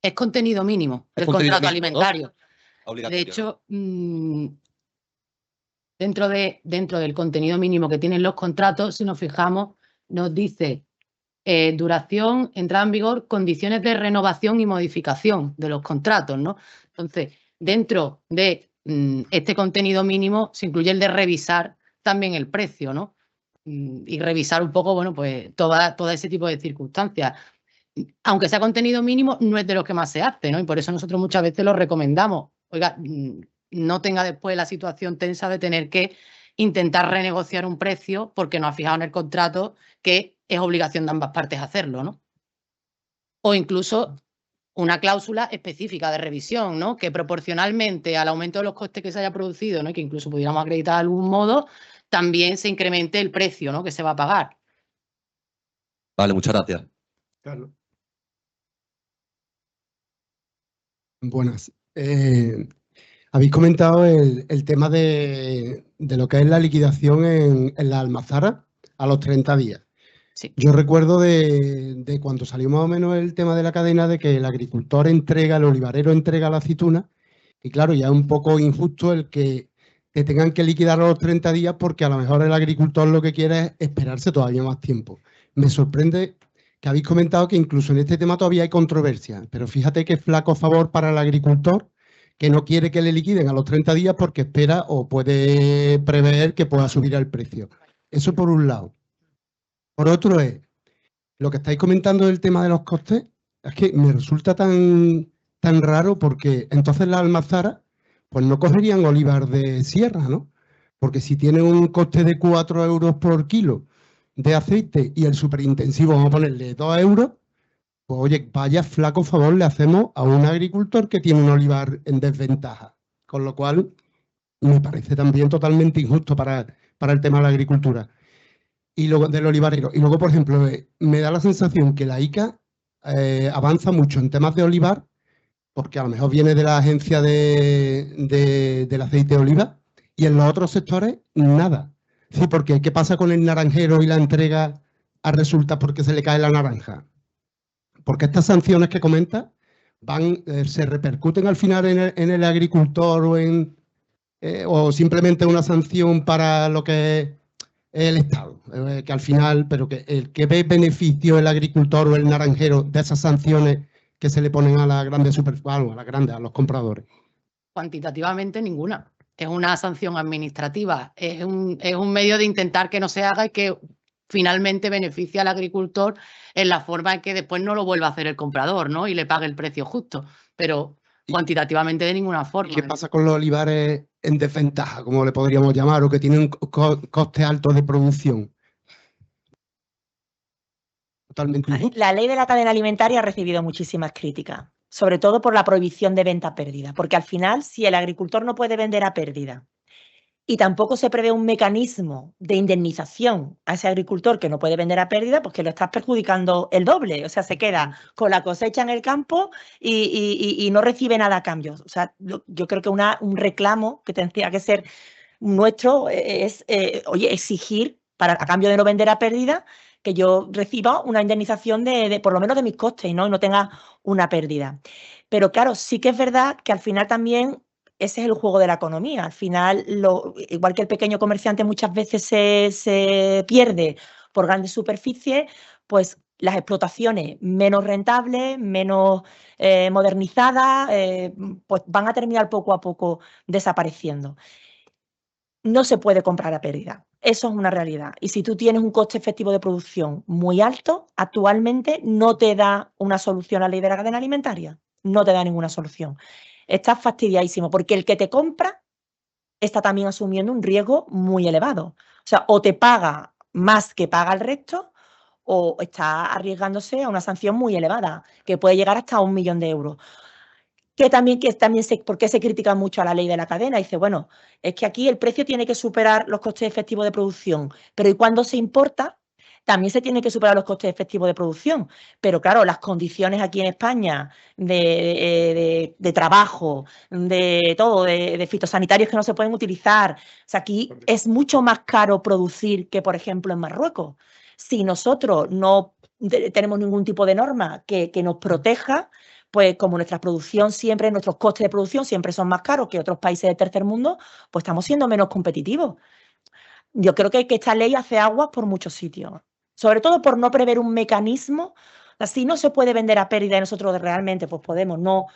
Es contenido mínimo del contrato alimentario. De hecho, dentro del contenido mínimo que tienen los contratos, si nos fijamos, nos dice duración, entrada en vigor, condiciones de renovación y modificación de los contratos, ¿no? Entonces, dentro de este contenido mínimo se incluye el de revisar también el precio, ¿no? y revisar un poco, bueno, pues todo ese tipo de circunstancias. Aunque sea contenido mínimo, no es de los que más se hace, ¿no? Y por eso nosotros muchas veces lo recomendamos. Oiga, no tenga después la situación tensa de tener que intentar renegociar un precio porque no ha fijado en el contrato que es obligación de ambas partes hacerlo, ¿no? O incluso una cláusula específica de revisión, ¿no? Que proporcionalmente al aumento de los costes que se haya producido, ¿no? Y que incluso pudiéramos acreditar de algún modo, también se incremente el precio, ¿no? Que se va a pagar. Vale, muchas gracias. Carlos. Buenas. Habéis comentado el tema de lo que es la liquidación en la almazara a los 30 días. Sí. Yo recuerdo de cuando salió más o menos el tema de la cadena de que el agricultor entrega, el olivarero entrega la aceituna y claro, ya es un poco injusto el que te tengan que liquidar a los 30 días porque a lo mejor el agricultor lo que quiere es esperarse todavía más tiempo. Me sorprende que habéis comentado que incluso en este tema todavía hay controversia, pero fíjate qué flaco favor para el agricultor que no quiere que le liquiden a los 30 días porque espera o puede prever que pueda subir el precio. Eso por un lado. Por otro es, lo que estáis comentando del tema de los costes, es que me resulta tan raro porque entonces las almazaras pues no cogerían olivar de sierra, ¿no? Porque si tienen un coste de 4 euros por kilo de aceite y el superintensivo vamos a ponerle 2 euros, pues oye, vaya flaco favor le hacemos a un agricultor que tiene un olivar en desventaja. Con lo cual, me parece también totalmente injusto para el tema de la agricultura. Y luego del olivarero. Y luego, por ejemplo, me da la sensación que la ICA avanza mucho en temas de olivar, porque a lo mejor viene de la agencia del aceite de oliva, y en los otros sectores, nada. Sí, porque ¿qué pasa con el naranjero y la entrega a resultas porque se le cae la naranja? Porque estas sanciones que comenta se repercuten al final en el agricultor o simplemente una sanción para lo que es el Estado, que al final, pero que el que ve beneficio el agricultor o el naranjero de esas sanciones que se le ponen a las grandes a los compradores. Cuantitativamente ninguna. Es una sanción administrativa, es un medio de intentar que no se haga y que finalmente beneficia al agricultor en la forma en que después no lo vuelva a hacer el comprador, ¿no? Y le pague el precio justo, pero cuantitativamente de ninguna forma. ¿Y qué pasa con los olivares en desventaja, como le podríamos llamar, o que tienen costes altos de producción? Totalmente injusto. La ley de la cadena alimentaria ha recibido muchísimas críticas, sobre todo por la prohibición de venta a pérdida, porque al final, si el agricultor no puede vender a pérdida y tampoco se prevé un mecanismo de indemnización a ese agricultor que no puede vender a pérdida, pues que lo estás perjudicando el doble. O sea, se queda con la cosecha en el campo y no recibe nada a cambio. O sea, yo creo que un reclamo que tendría que ser nuestro es, oye, exigir a cambio de no vender a pérdida que yo reciba una indemnización de por lo menos de mis costes, ¿no? Y no tenga una pérdida. Pero claro, sí que es verdad que al final también ese es el juego de la economía. Al final, igual que el pequeño comerciante muchas veces se pierde por grandes superficies, pues las explotaciones menos rentables, menos modernizadas, pues van a terminar poco a poco desapareciendo. No se puede comprar a pérdida. Eso es una realidad. Y si tú tienes un coste efectivo de producción muy alto, actualmente no te da una solución a la ley de la cadena alimentaria. No te da ninguna solución. Estás fastidiadísimo porque el que te compra está también asumiendo un riesgo muy elevado. O sea, o te paga más que paga el resto o está arriesgándose a una sanción muy elevada, que puede llegar hasta 1 millón de euros. ¿Por qué se critica mucho a la ley de la cadena? Dice, bueno, es que aquí el precio tiene que superar los costes efectivos de producción, pero ¿y cuando se importa? También se tienen que superar los costes efectivos de producción. Pero claro, las condiciones aquí en España de trabajo, de todo, de fitosanitarios que no se pueden utilizar. O sea, aquí es mucho más caro producir que, por ejemplo, en Marruecos. Si nosotros no tenemos ningún tipo de norma que nos proteja, pues como nuestra producción siempre, nuestros costes de producción siempre son más caros que otros países del tercer mundo, pues estamos siendo menos competitivos. Yo creo que esta ley hace aguas por muchos sitios, sobre todo por no prever un mecanismo. Así no se puede vender a pérdida y nosotros realmente pues podemos no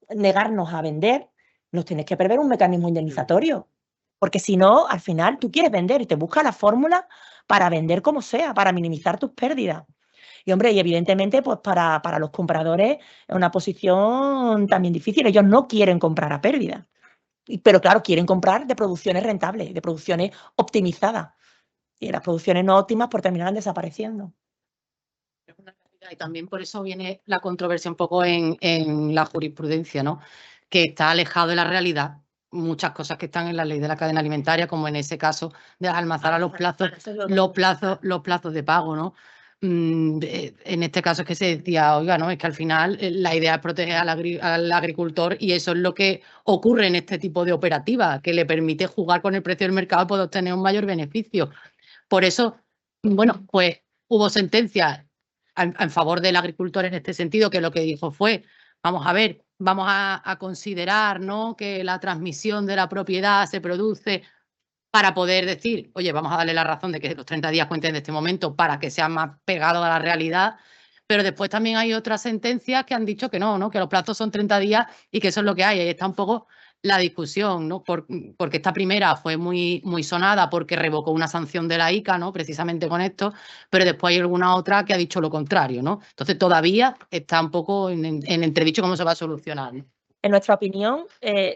negarnos a vender, nos tienes que prever un mecanismo indemnizatorio. Porque si no, al final tú quieres vender y te buscas la fórmula para vender como sea, para minimizar tus pérdidas. Y hombre, y evidentemente, pues para los compradores es una posición también difícil. Ellos no quieren comprar a pérdida. Pero claro, quieren comprar de producciones rentables, de producciones optimizadas. Y las producciones no óptimas pues terminarán desapareciendo. Y también por eso viene la controversia un poco en la jurisprudencia, ¿no? Que está alejado de la realidad muchas cosas que están en la ley de la cadena alimentaria, como en ese caso de almacenar los plazos de pago, ¿no? En este caso es que se decía, oiga, no, es que al final la idea es proteger al agricultor y eso es lo que ocurre en este tipo de operativa, que le permite jugar con el precio del mercado y poder obtener un mayor beneficio. Por eso, bueno, pues hubo sentencias en favor del agricultor en este sentido, que lo que dijo fue, vamos a ver, vamos a considerar, ¿no?, que la transmisión de la propiedad se produce para poder decir, oye, vamos a darle la razón de que los 30 días cuenten de este momento para que sea más pegado a la realidad, pero después también hay otras sentencias que han dicho que no, que los plazos son 30 días y que eso es lo que hay. Ahí está un poco la discusión, ¿no? Porque esta primera fue muy, muy sonada porque revocó una sanción de la ICA, ¿no?, precisamente con esto, pero después hay alguna otra que ha dicho lo contrario, ¿no? Entonces todavía está un poco en entredicho cómo se va a solucionar, ¿no? En nuestra opinión,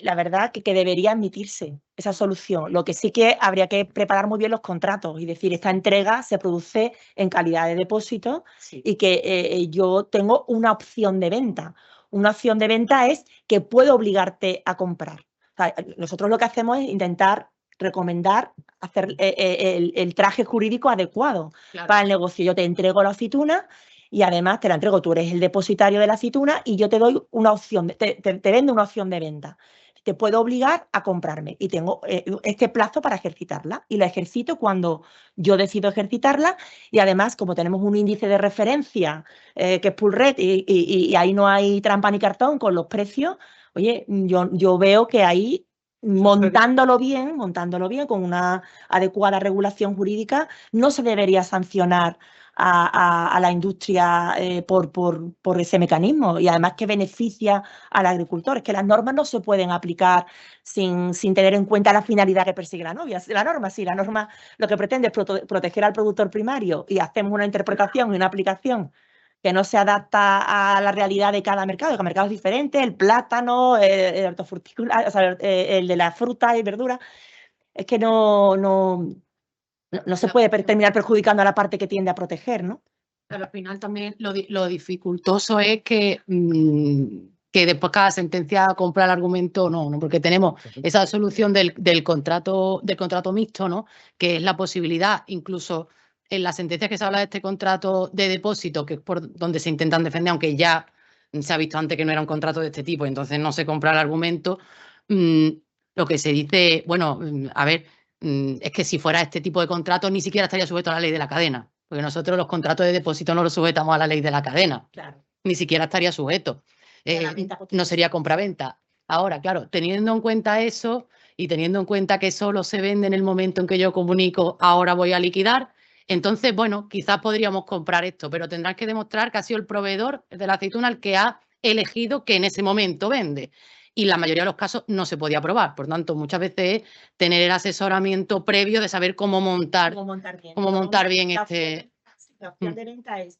la verdad que debería admitirse esa solución. Lo que sí que habría que preparar muy bien los contratos y decir, esta entrega se produce en calidad de depósito y que yo tengo una opción de venta. Una opción de venta es que puedo obligarte a comprar. O sea, nosotros lo que hacemos es intentar recomendar hacer el traje jurídico adecuado para el negocio. Yo te entrego la aceituna y además te la entrego, tú eres el depositario de la aceituna y yo te doy una opción, te vendo una opción de venta. Te puedo obligar a comprarme y tengo este plazo para ejercitarla y la ejercito cuando yo decido ejercitarla y además como tenemos un índice de referencia que es Pool Red y ahí no hay trampa ni cartón con los precios, oye, yo veo que ahí montándolo bien, con una adecuada regulación jurídica, no se debería sancionar a la industria por ese mecanismo y además que beneficia al agricultor. Es que las normas no se pueden aplicar sin tener en cuenta la finalidad que persigue la norma. Sí, la norma lo que pretende es proteger al productor primario y hacemos una interpretación y una aplicación que no se adapta a la realidad de cada mercado. Cada mercado es diferente, el plátano, el hortofrutícola, o sea, el de la fruta y verdura. Es que no se puede terminar perjudicando a la parte que tiende a proteger, ¿no? Pero al final también lo dificultoso es que después cada sentencia compra el argumento, no, porque tenemos esa solución del contrato mixto, ¿no?, que es la posibilidad, incluso en las sentencias que se habla de este contrato de depósito, que es por donde se intentan defender, aunque ya se ha visto antes que no era un contrato de este tipo, y entonces no se compra el argumento, lo que se dice, bueno, a ver, es que si fuera este tipo de contrato ni siquiera estaría sujeto a la ley de la cadena, porque nosotros los contratos de depósito no los sujetamos a la ley de la cadena, claro, ni siquiera estaría sujeto, no sería compraventa. Ahora, claro, teniendo en cuenta eso y teniendo en cuenta que solo se vende en el momento en que yo comunico, ahora voy a liquidar, entonces, bueno, quizás podríamos comprar esto, pero tendrán que demostrar que ha sido el proveedor de la aceituna el que ha elegido que en ese momento vende. Y la mayoría de los casos no se podía aprobar. Por tanto, muchas veces tener el asesoramiento previo de saber cómo montar bien este... La opción de venta es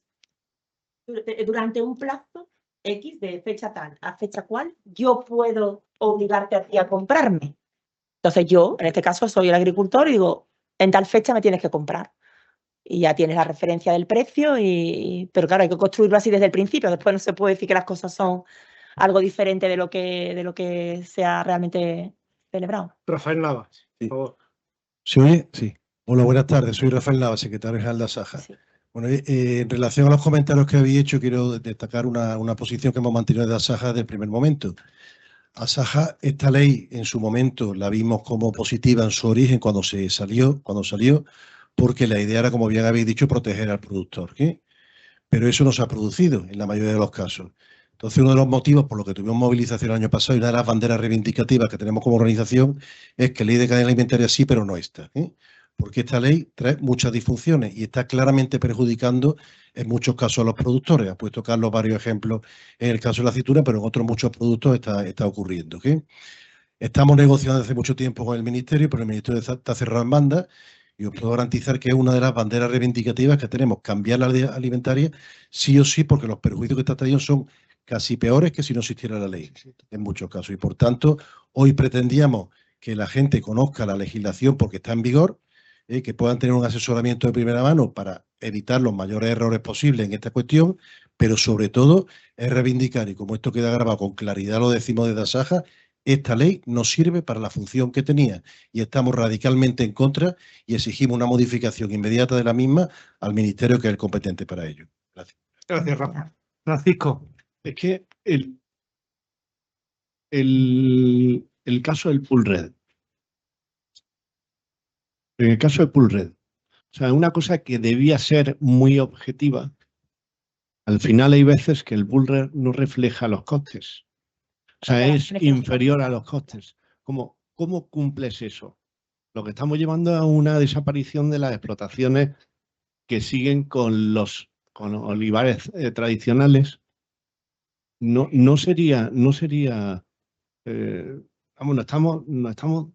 durante un plazo X de fecha tal a fecha cual, yo puedo obligarte a ti a comprarme. Entonces yo, en este caso, soy el agricultor y digo, en tal fecha me tienes que comprar. Y ya tienes la referencia del precio, pero claro, hay que construirlo así desde el principio. Después no se puede decir que las cosas son algo diferente de lo que se ha realmente celebrado. Rafael Navas, sí. por favor. ¿Se oye? Sí. Hola, buenas tardes. Soy Rafael Navas, secretario general de Asaja. Sí. Bueno, en relación a los comentarios que habéis hecho, quiero destacar una posición que hemos mantenido de Asaja desde el primer momento. Asaja, esta ley en su momento la vimos como positiva en su origen cuando salió, porque la idea era, como bien habéis dicho, proteger al productor, ¿sí? Pero eso no se ha producido en la mayoría de los casos. Entonces, uno de los motivos por los que tuvimos movilización el año pasado y una de las banderas reivindicativas que tenemos como organización es que la ley de cadena alimentaria sí, pero no esta, ¿eh? Porque esta ley trae muchas disfunciones y está claramente perjudicando en muchos casos a los productores. Ha puesto Carlos varios ejemplos en el caso de la aceituna, pero en otros muchos productos está ocurriendo, ¿sí? Estamos negociando hace mucho tiempo con el Ministerio, pero el Ministerio está cerrado en banda y os puedo garantizar que es una de las banderas reivindicativas que tenemos, cambiar la ley alimentaria sí o sí, porque los perjuicios que está trayendo son casi peores que si no existiera la ley, en muchos casos. Y por tanto, hoy pretendíamos que la gente conozca la legislación porque está en vigor, que puedan tener un asesoramiento de primera mano para evitar los mayores errores posibles en esta cuestión, pero sobre todo es reivindicar, y como esto queda grabado con claridad, lo decimos desde Asaja, esta ley no sirve para la función que tenía y estamos radicalmente en contra y exigimos una modificación inmediata de la misma al Ministerio, que es el competente para ello. Gracias. Gracias, Rafa. Francisco. Es que el caso del Pool Red. En el caso del Pool Red, o sea, una cosa que debía ser muy objetiva, al final hay veces que el Pool Red no refleja los costes. O sea, es inferior a los costes. ¿Cómo cumples eso? Lo que estamos llevando a una desaparición de las explotaciones que siguen con los olivares tradicionales. No sería vamos, no estamos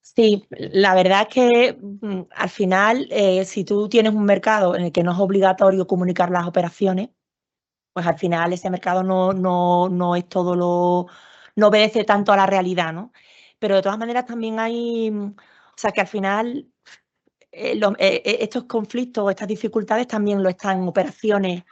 Sí, la verdad es que al final, si tú tienes un mercado en el que no es obligatorio comunicar las operaciones, pues al final ese mercado no es todo no obedece tanto a la realidad, ¿no? Pero de todas maneras también hay, o sea, que al final estos conflictos, estas dificultades también lo están en operaciones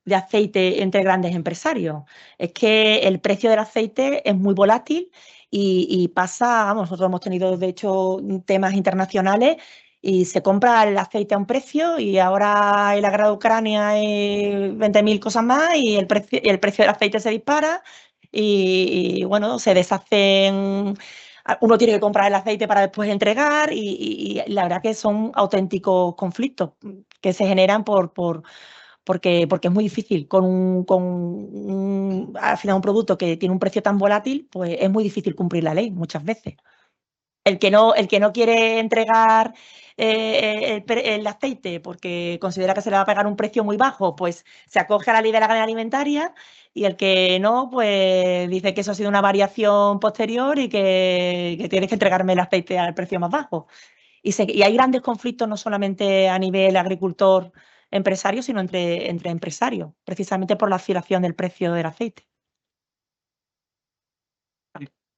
de aceite entre grandes empresarios. Es que el precio del aceite es muy volátil y pasa, vamos, nosotros hemos tenido de hecho temas internacionales y se compra el aceite a un precio y ahora en la guerra de Ucrania hay 20.000 cosas más y el precio del aceite se dispara y bueno, se deshacen. Uno tiene que comprar el aceite para después entregar y la verdad que son auténticos conflictos que se generan porque es muy difícil al final un producto que tiene un precio tan volátil, pues es muy difícil cumplir la ley muchas veces. El que no quiere entregar el aceite porque considera que se le va a pagar un precio muy bajo, pues se acoge a la ley de la cadena alimentaria, y el que no, pues dice que eso ha sido una variación posterior y que tienes que entregarme el aceite al precio más bajo. Y hay grandes conflictos no solamente a nivel agricultor empresario, sino entre empresarios, precisamente por la oscilación del precio del aceite.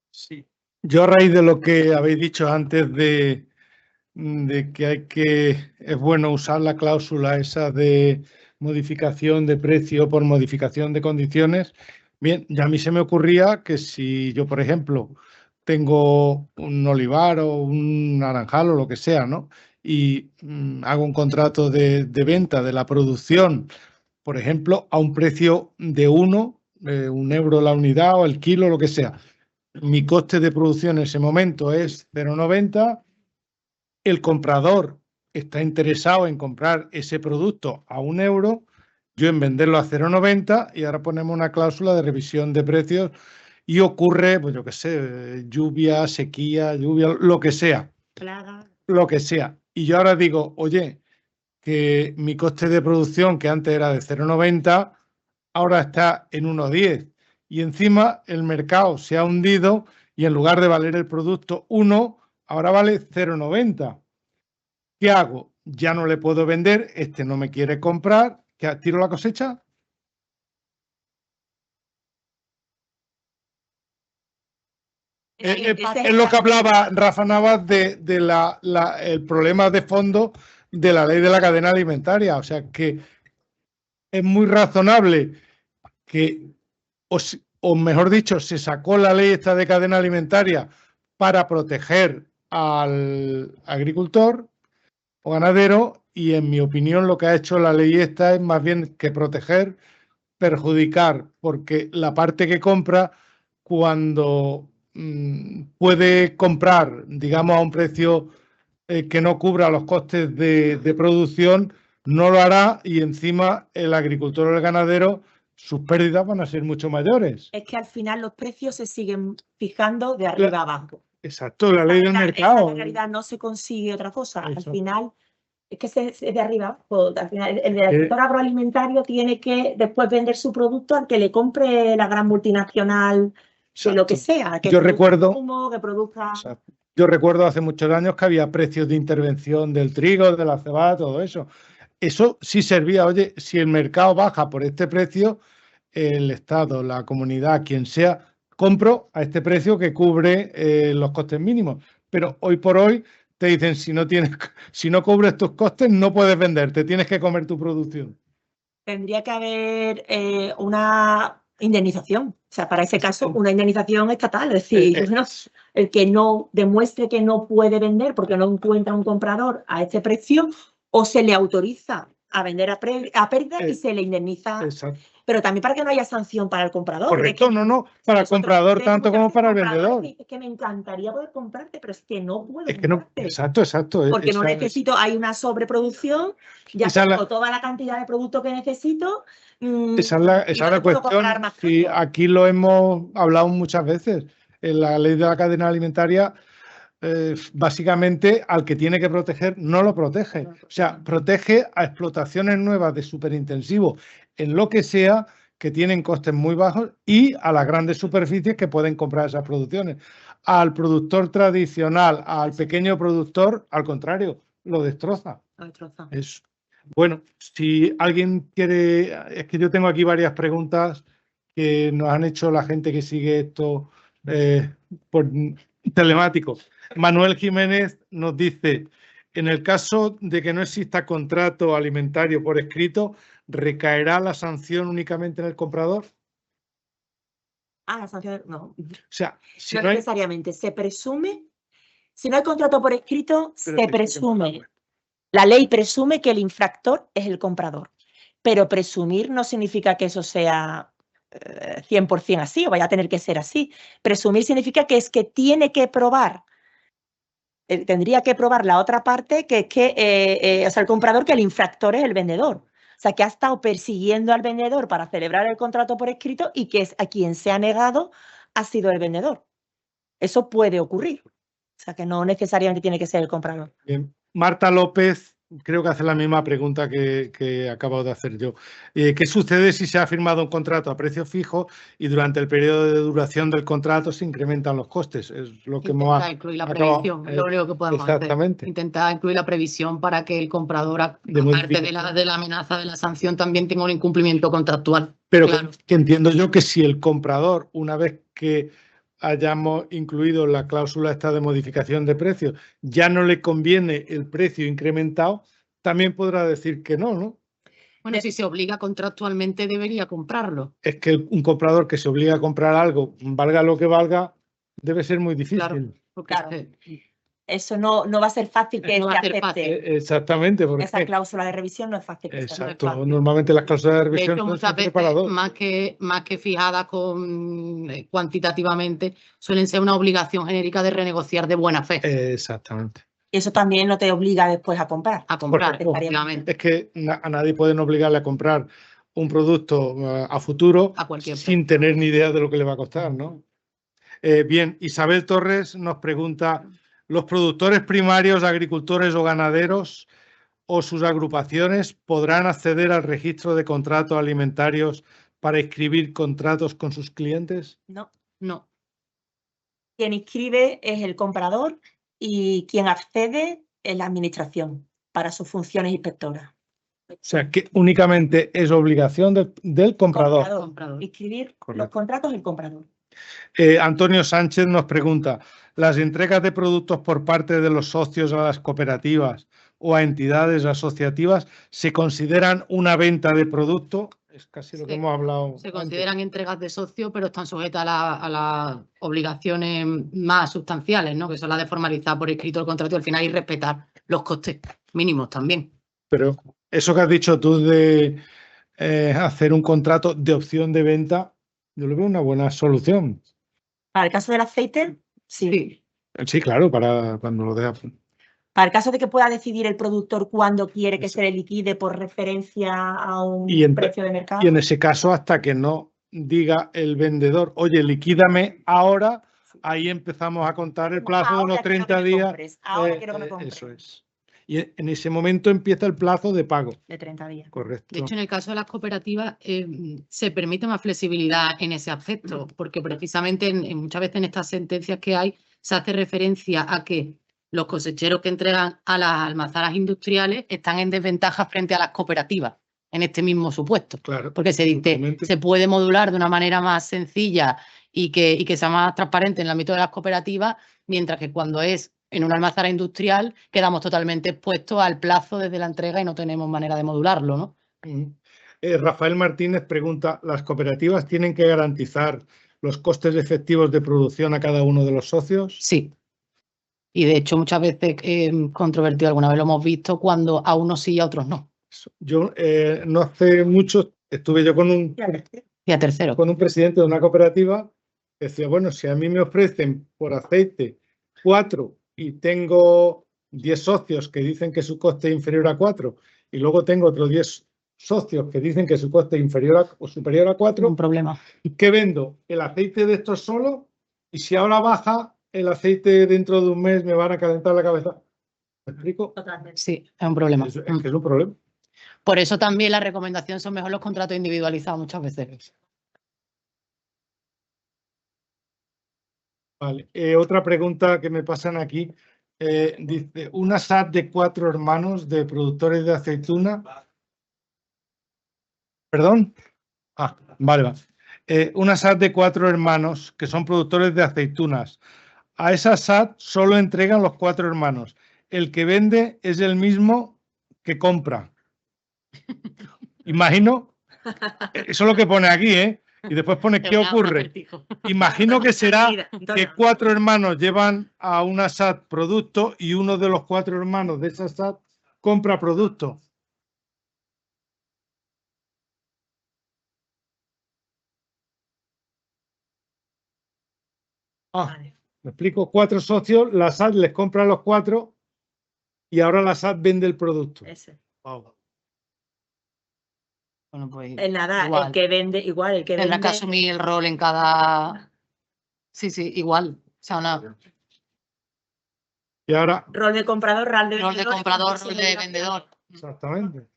Sí. Yo a raíz de lo que habéis dicho antes de que es bueno usar la cláusula esa de modificación de precio por modificación de condiciones, bien, ya a mí se me ocurría que si yo, por ejemplo, tengo un olivar o un naranjal o lo que sea, ¿no? Y hago un contrato de venta de la producción, por ejemplo, a un precio de 1 euro la unidad o el kilo, lo que sea. Mi coste de producción en ese momento es 0,90. El comprador está interesado en comprar ese producto a 1 euro, yo en venderlo a 0,90 y ahora ponemos una cláusula de revisión de precios y ocurre, pues yo qué sé, lluvia, sequía, lo que sea. Plaga. Lo que sea. Y yo ahora digo, oye, que mi coste de producción, que antes era de 0,90, ahora está en 1,10. Y encima el mercado se ha hundido y en lugar de valer el producto 1, ahora vale 0,90. ¿Qué hago? Ya no le puedo vender, este no me quiere comprar, ¿qué, tiro la cosecha? Es lo que hablaba Rafa Navas el problema de fondo de la ley de la cadena alimentaria. O sea que es muy razonable que, o mejor dicho, se sacó la ley esta de cadena alimentaria para proteger al agricultor o ganadero, y en mi opinión lo que ha hecho la ley esta es más bien que proteger, perjudicar, porque la parte que compra, cuando puede comprar, digamos, a un precio que no cubra los costes de producción, no lo hará, y encima el agricultor o el ganadero, sus pérdidas van a ser mucho mayores. Es que al final los precios se siguen fijando de arriba a abajo. Exacto, la ley del mercado. En realidad no se consigue otra cosa. Eso. Al final Es que es de arriba abajo. Al final, el del sector agroalimentario tiene que después vender su producto al que le compre la gran multinacional de lo que sea. Que Yo recuerdo, humo, que produzca... Yo recuerdo hace muchos años que había precios de intervención del trigo, de la cebada, todo eso. Eso sí servía. Oye, si el mercado baja por este precio, el Estado, la comunidad, quien sea, compro a este precio que cubre los costes mínimos. Pero hoy por hoy te dicen, si no cubres tus costes, no puedes vender, te tienes que comer tu producción. Tendría que haber una indemnización. O sea, para ese caso, una indemnización estatal. Es decir, el que no demuestre que no puede vender porque no encuentra un comprador a este precio, o se le autoriza a vender a pérdida y se le indemniza. Exacto. Pero también para que no haya sanción para el comprador. Correcto, no, para el comprador tanto como para el vendedor. Es que me encantaría poder comprarte, pero es que no puedo comprarte. No, exacto. Porque no necesito, hay una sobreproducción, ya tengo toda la cantidad de producto que necesito. Esa es la cuestión. Sí, aquí lo hemos hablado muchas veces. En la ley de la cadena alimentaria, básicamente al que tiene que proteger no lo protege. O sea, protege a explotaciones nuevas de superintensivos en lo que sea, que tienen costes muy bajos, y a las grandes superficies que pueden comprar esas producciones. Al productor tradicional, al pequeño productor, al contrario, lo destroza. Eso. Bueno, si alguien quiere, es que yo tengo aquí varias preguntas que nos han hecho la gente que sigue esto por telemático. Manuel Jiménez nos dice, en el caso de que no exista contrato alimentario por escrito, ¿recaerá la sanción únicamente en el comprador? La sanción no. O sea, si no necesariamente. Se presume, si no hay contrato por escrito, se presume. La ley presume que el infractor es el comprador, pero presumir no significa que eso sea 100% así o vaya a tener que ser así. Presumir significa que es que tiene que probar, tendría que probar la otra parte, que es que, o sea, el comprador, que el infractor es el vendedor. O sea, que ha estado persiguiendo al vendedor para celebrar el contrato por escrito y que es a quien se ha negado ha sido el vendedor. Eso puede ocurrir. O sea, que no necesariamente tiene que ser el comprador. Bien. Marta López, creo que hace la misma pregunta que acabo de hacer yo. ¿Qué sucede si se ha firmado un contrato a precio fijo y durante el periodo de duración del contrato se incrementan los costes? Es lo que Intentar incluir la previsión, es lo único que podemos exactamente. hacer. Intentar incluir la previsión para que el comprador, aparte de la amenaza de la sanción, también tenga un incumplimiento contractual. Pero claro, que entiendo yo que si el comprador, una vez que hayamos incluido la cláusula esta de modificación de precios, ya no le conviene el precio incrementado, también podrá decir que no, ¿no? Bueno, si se obliga contractualmente, debería comprarlo. Es que un comprador que se obliga a comprar algo, valga lo que valga, debe ser muy difícil. Claro. Eso no va a ser fácil que no se acepte. Exactamente. Porque esa cláusula de revisión no es fácil. Exacto. No es fácil. Normalmente las cláusulas de revisión son muchas veces más que fijadas cuantitativamente, suelen ser una obligación genérica de renegociar de buena fe. Exactamente. Eso también no te obliga después a comprar. Efectivamente. Es que a nadie pueden obligarle a comprar un producto a futuro sin tener ni idea de lo que le va a costar, ¿no? Bien, Isabel Torres nos pregunta, ¿los productores primarios, agricultores o ganaderos o sus agrupaciones podrán acceder al registro de contratos alimentarios para inscribir contratos con sus clientes? No. Quien inscribe es el comprador y quien accede es la administración para sus funciones inspectoras. O sea, que únicamente es obligación del comprador. Inscribir los contratos del comprador. Antonio Sánchez nos pregunta, ¿las entregas de productos por parte de los socios a las cooperativas o a entidades asociativas se consideran una venta de producto? Es casi lo que hemos hablado. Se consideran entregas de socio, pero están sujetas a las obligaciones más sustanciales, ¿no? Que son las de formalizar por escrito el contrato y al final y respetar los costes mínimos también. Pero eso que has dicho tú de hacer un contrato de opción de venta, yo lo veo una buena solución. Para el caso del aceite, sí. Sí, claro, para cuando lo deja. Para el caso de que pueda decidir el productor cuándo quiere que se le liquide por referencia a un precio de mercado. Y en ese caso, hasta que no diga el vendedor, oye, liquídame ahora, ahí empezamos a contar el plazo de los 30 días. Ahora quiero que me compres. Eso es. y en ese momento empieza el plazo de pago. De 30 días. Correcto. De hecho, en el caso de las cooperativas se permite más flexibilidad en ese aspecto, porque precisamente muchas veces en estas sentencias que hay se hace referencia a que los cosecheros que entregan a las almazaras industriales están en desventaja frente a las cooperativas en este mismo supuesto. Claro, Porque se dice, absolutamente. se puede modular de una manera más sencilla y que sea más transparente en el ámbito de las cooperativas, mientras que cuando es en una almazara industrial quedamos totalmente expuestos al plazo desde la entrega y no tenemos manera de modularlo, ¿no? Rafael Martínez pregunta, ¿las cooperativas tienen que garantizar los costes efectivos de producción a cada uno de los socios? Sí. Y de hecho muchas veces controvertido, alguna vez lo hemos visto, cuando a unos sí y a otros no. Yo no hace mucho estuve yo con Y a tercero. un presidente de una cooperativa que decía, bueno, si a mí me ofrecen por aceite 4 y tengo 10 socios que dicen que su coste es inferior a 4 y luego tengo otros 10 socios que dicen que su coste es inferior o superior a 4, Un problema. ¿qué vendo? ¿El aceite de estos solo? Y si ahora baja el aceite dentro de un mes me van a calentar la cabeza. ¿Me explico? Totalmente. Sí, es un problema. Es que es un problema. Por eso también la recomendación son mejor los contratos individualizados muchas veces. Vale. Otra pregunta que me pasan aquí. Dice, una SAT de 4 hermanos de productores de aceituna. ¿Perdón? Ah, vale. Una SAT de 4 hermanos que son productores de aceitunas. A esa SAT solo entregan los 4 hermanos. El que vende es el mismo que compra. Imagino, eso es lo que pone aquí, ¿eh? Y después pone ¿qué ocurre? Imagino que será que 4 hermanos llevan a una SAT producto y uno de los 4 hermanos de esa SAT compra producto. Vale. Me explico, 4 socios, la SAT les compra a los 4 y ahora la SAT vende el producto. Ese. Wow. Bueno, pues Nada, igual. el que vende, igual, el que Tendrá que vende. asumir el rol en cada... Sí, igual. O sea, una Y ahora, Rol de comprador, rol de rol de vendedor. comprador, rol de vendedor. exactamente.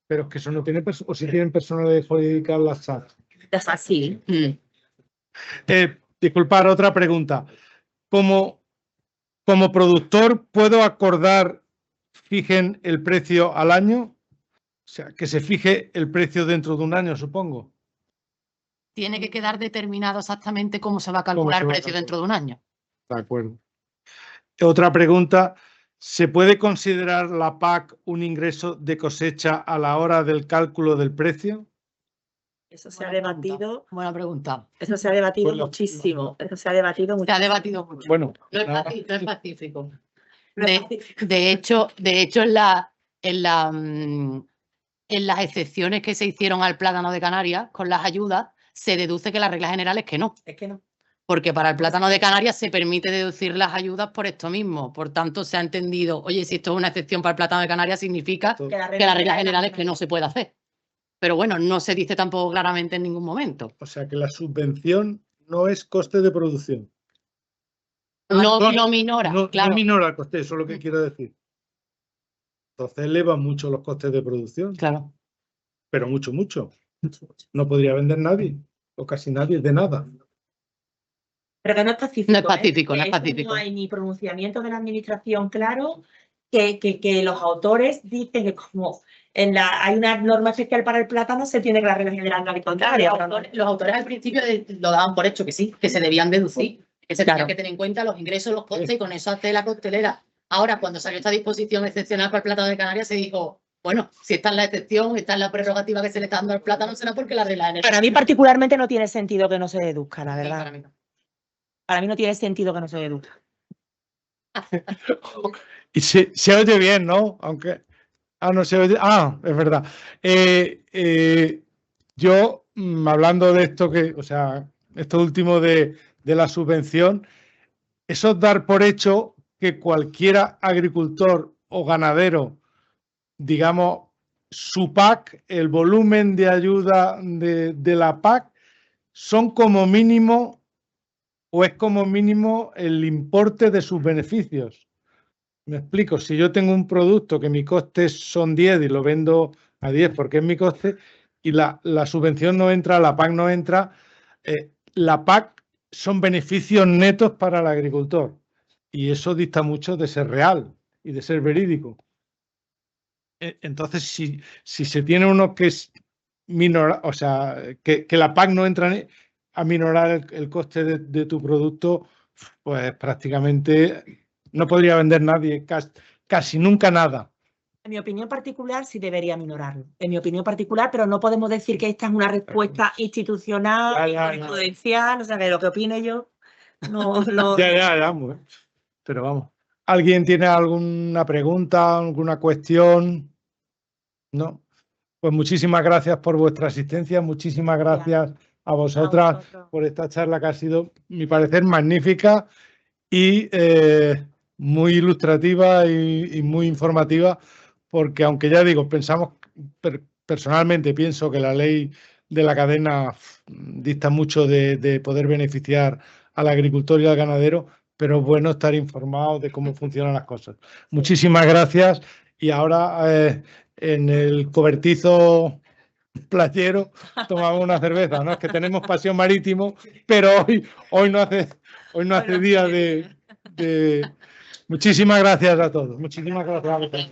Pero es que eso no tiene, o si tienen personalidad jurídica la SAT. Es así. Disculpar, otra pregunta. Como productor, ¿puedo acordar fijen el precio al año? O sea, que se fije el precio dentro de un año, supongo. Tiene que quedar determinado exactamente cómo se va a calcular el precio dentro de un año. De acuerdo. Otra pregunta. ¿Se puede considerar la PAC un ingreso de cosecha a la hora del cálculo del precio? Eso se ha debatido. Buena pregunta. Eso se ha debatido Pues muchísimo. Eso se ha debatido Se muchísimo. ha debatido mucho. Bueno, No es nada. no es pacífico. No es pacífico. De hecho en las excepciones que se hicieron al plátano de Canarias con las ayudas, se deduce que la regla general es que no. Es que no. Porque para el plátano de Canarias se permite deducir las ayudas por esto mismo. Por tanto, se ha entendido, oye, si esto es una excepción para el plátano de Canarias, significa que la regla general es que no se puede hacer. Pero bueno, no se dice tampoco claramente en ningún momento. O sea que la subvención no es coste de producción. No minora, claro. No minora el coste, eso es lo que quiero decir. Entonces eleva mucho los costes de producción. Claro. Pero mucho, mucho. No podría vender nadie o casi nadie de nada. Pero que no es pacífico. No es pacífico, Que no es eso pacífico. No hay ni pronunciamiento de la administración claro, que los autores dicen que como hay una norma especial para el plátano, se tiene que la regla general al contrario. Los autores al principio lo daban por hecho que sí, que se debían deducir, que se tenían que tener en cuenta los ingresos, los costes y con eso hace la costelera. Ahora, cuando salió esta disposición excepcional para el plátano de Canarias, se dijo, bueno, si está en la excepción, está en la prerrogativa que se le está dando al plátano, será porque la regla general. Para mí particularmente no tiene sentido que no se deduzca, la verdad. Para mí no. Para mí no tiene sentido que no se deduzca. Y se oye bien, ¿no? Aunque... no se oye. Es verdad. Yo, hablando de esto o sea, esto último de la subvención, eso es dar por hecho que cualquier agricultor o ganadero, digamos, su PAC, el volumen de ayuda de la PAC, son como mínimo o es como mínimo el importe de sus beneficios. Me explico, si yo tengo un producto que mi coste son 10 y lo vendo a 10 porque es mi coste y la subvención no entra, la PAC no entra, la PAC son beneficios netos para el agricultor y eso dista mucho de ser real y de ser verídico. Entonces, si se tiene uno que es minorar, o sea, que la PAC no entra a minorar el coste de tu producto, pues prácticamente no podría vender nadie, casi nunca nada. En mi opinión particular, sí debería minorarlo. En mi opinión particular, pero no podemos decir que esta es una respuesta institucional, jurisprudencial, o sea, que lo que opine yo no. Ya, pero vamos. ¿Alguien tiene alguna pregunta, alguna cuestión? No. Pues muchísimas gracias por vuestra asistencia, muchísimas gracias a vosotras por esta charla que ha sido, a mi parecer, magnífica y muy ilustrativa y muy informativa, porque aunque ya digo, personalmente pienso que la ley de la cadena dista mucho de poder beneficiar al agricultor y al ganadero, pero es bueno estar informado de cómo funcionan las cosas. Muchísimas gracias y ahora en el cobertizo playero tomamos una cerveza, ¿no? Es que tenemos paseo marítimo, pero hoy no hace día de... Muchísimas gracias a todos. Muchísimas gracias.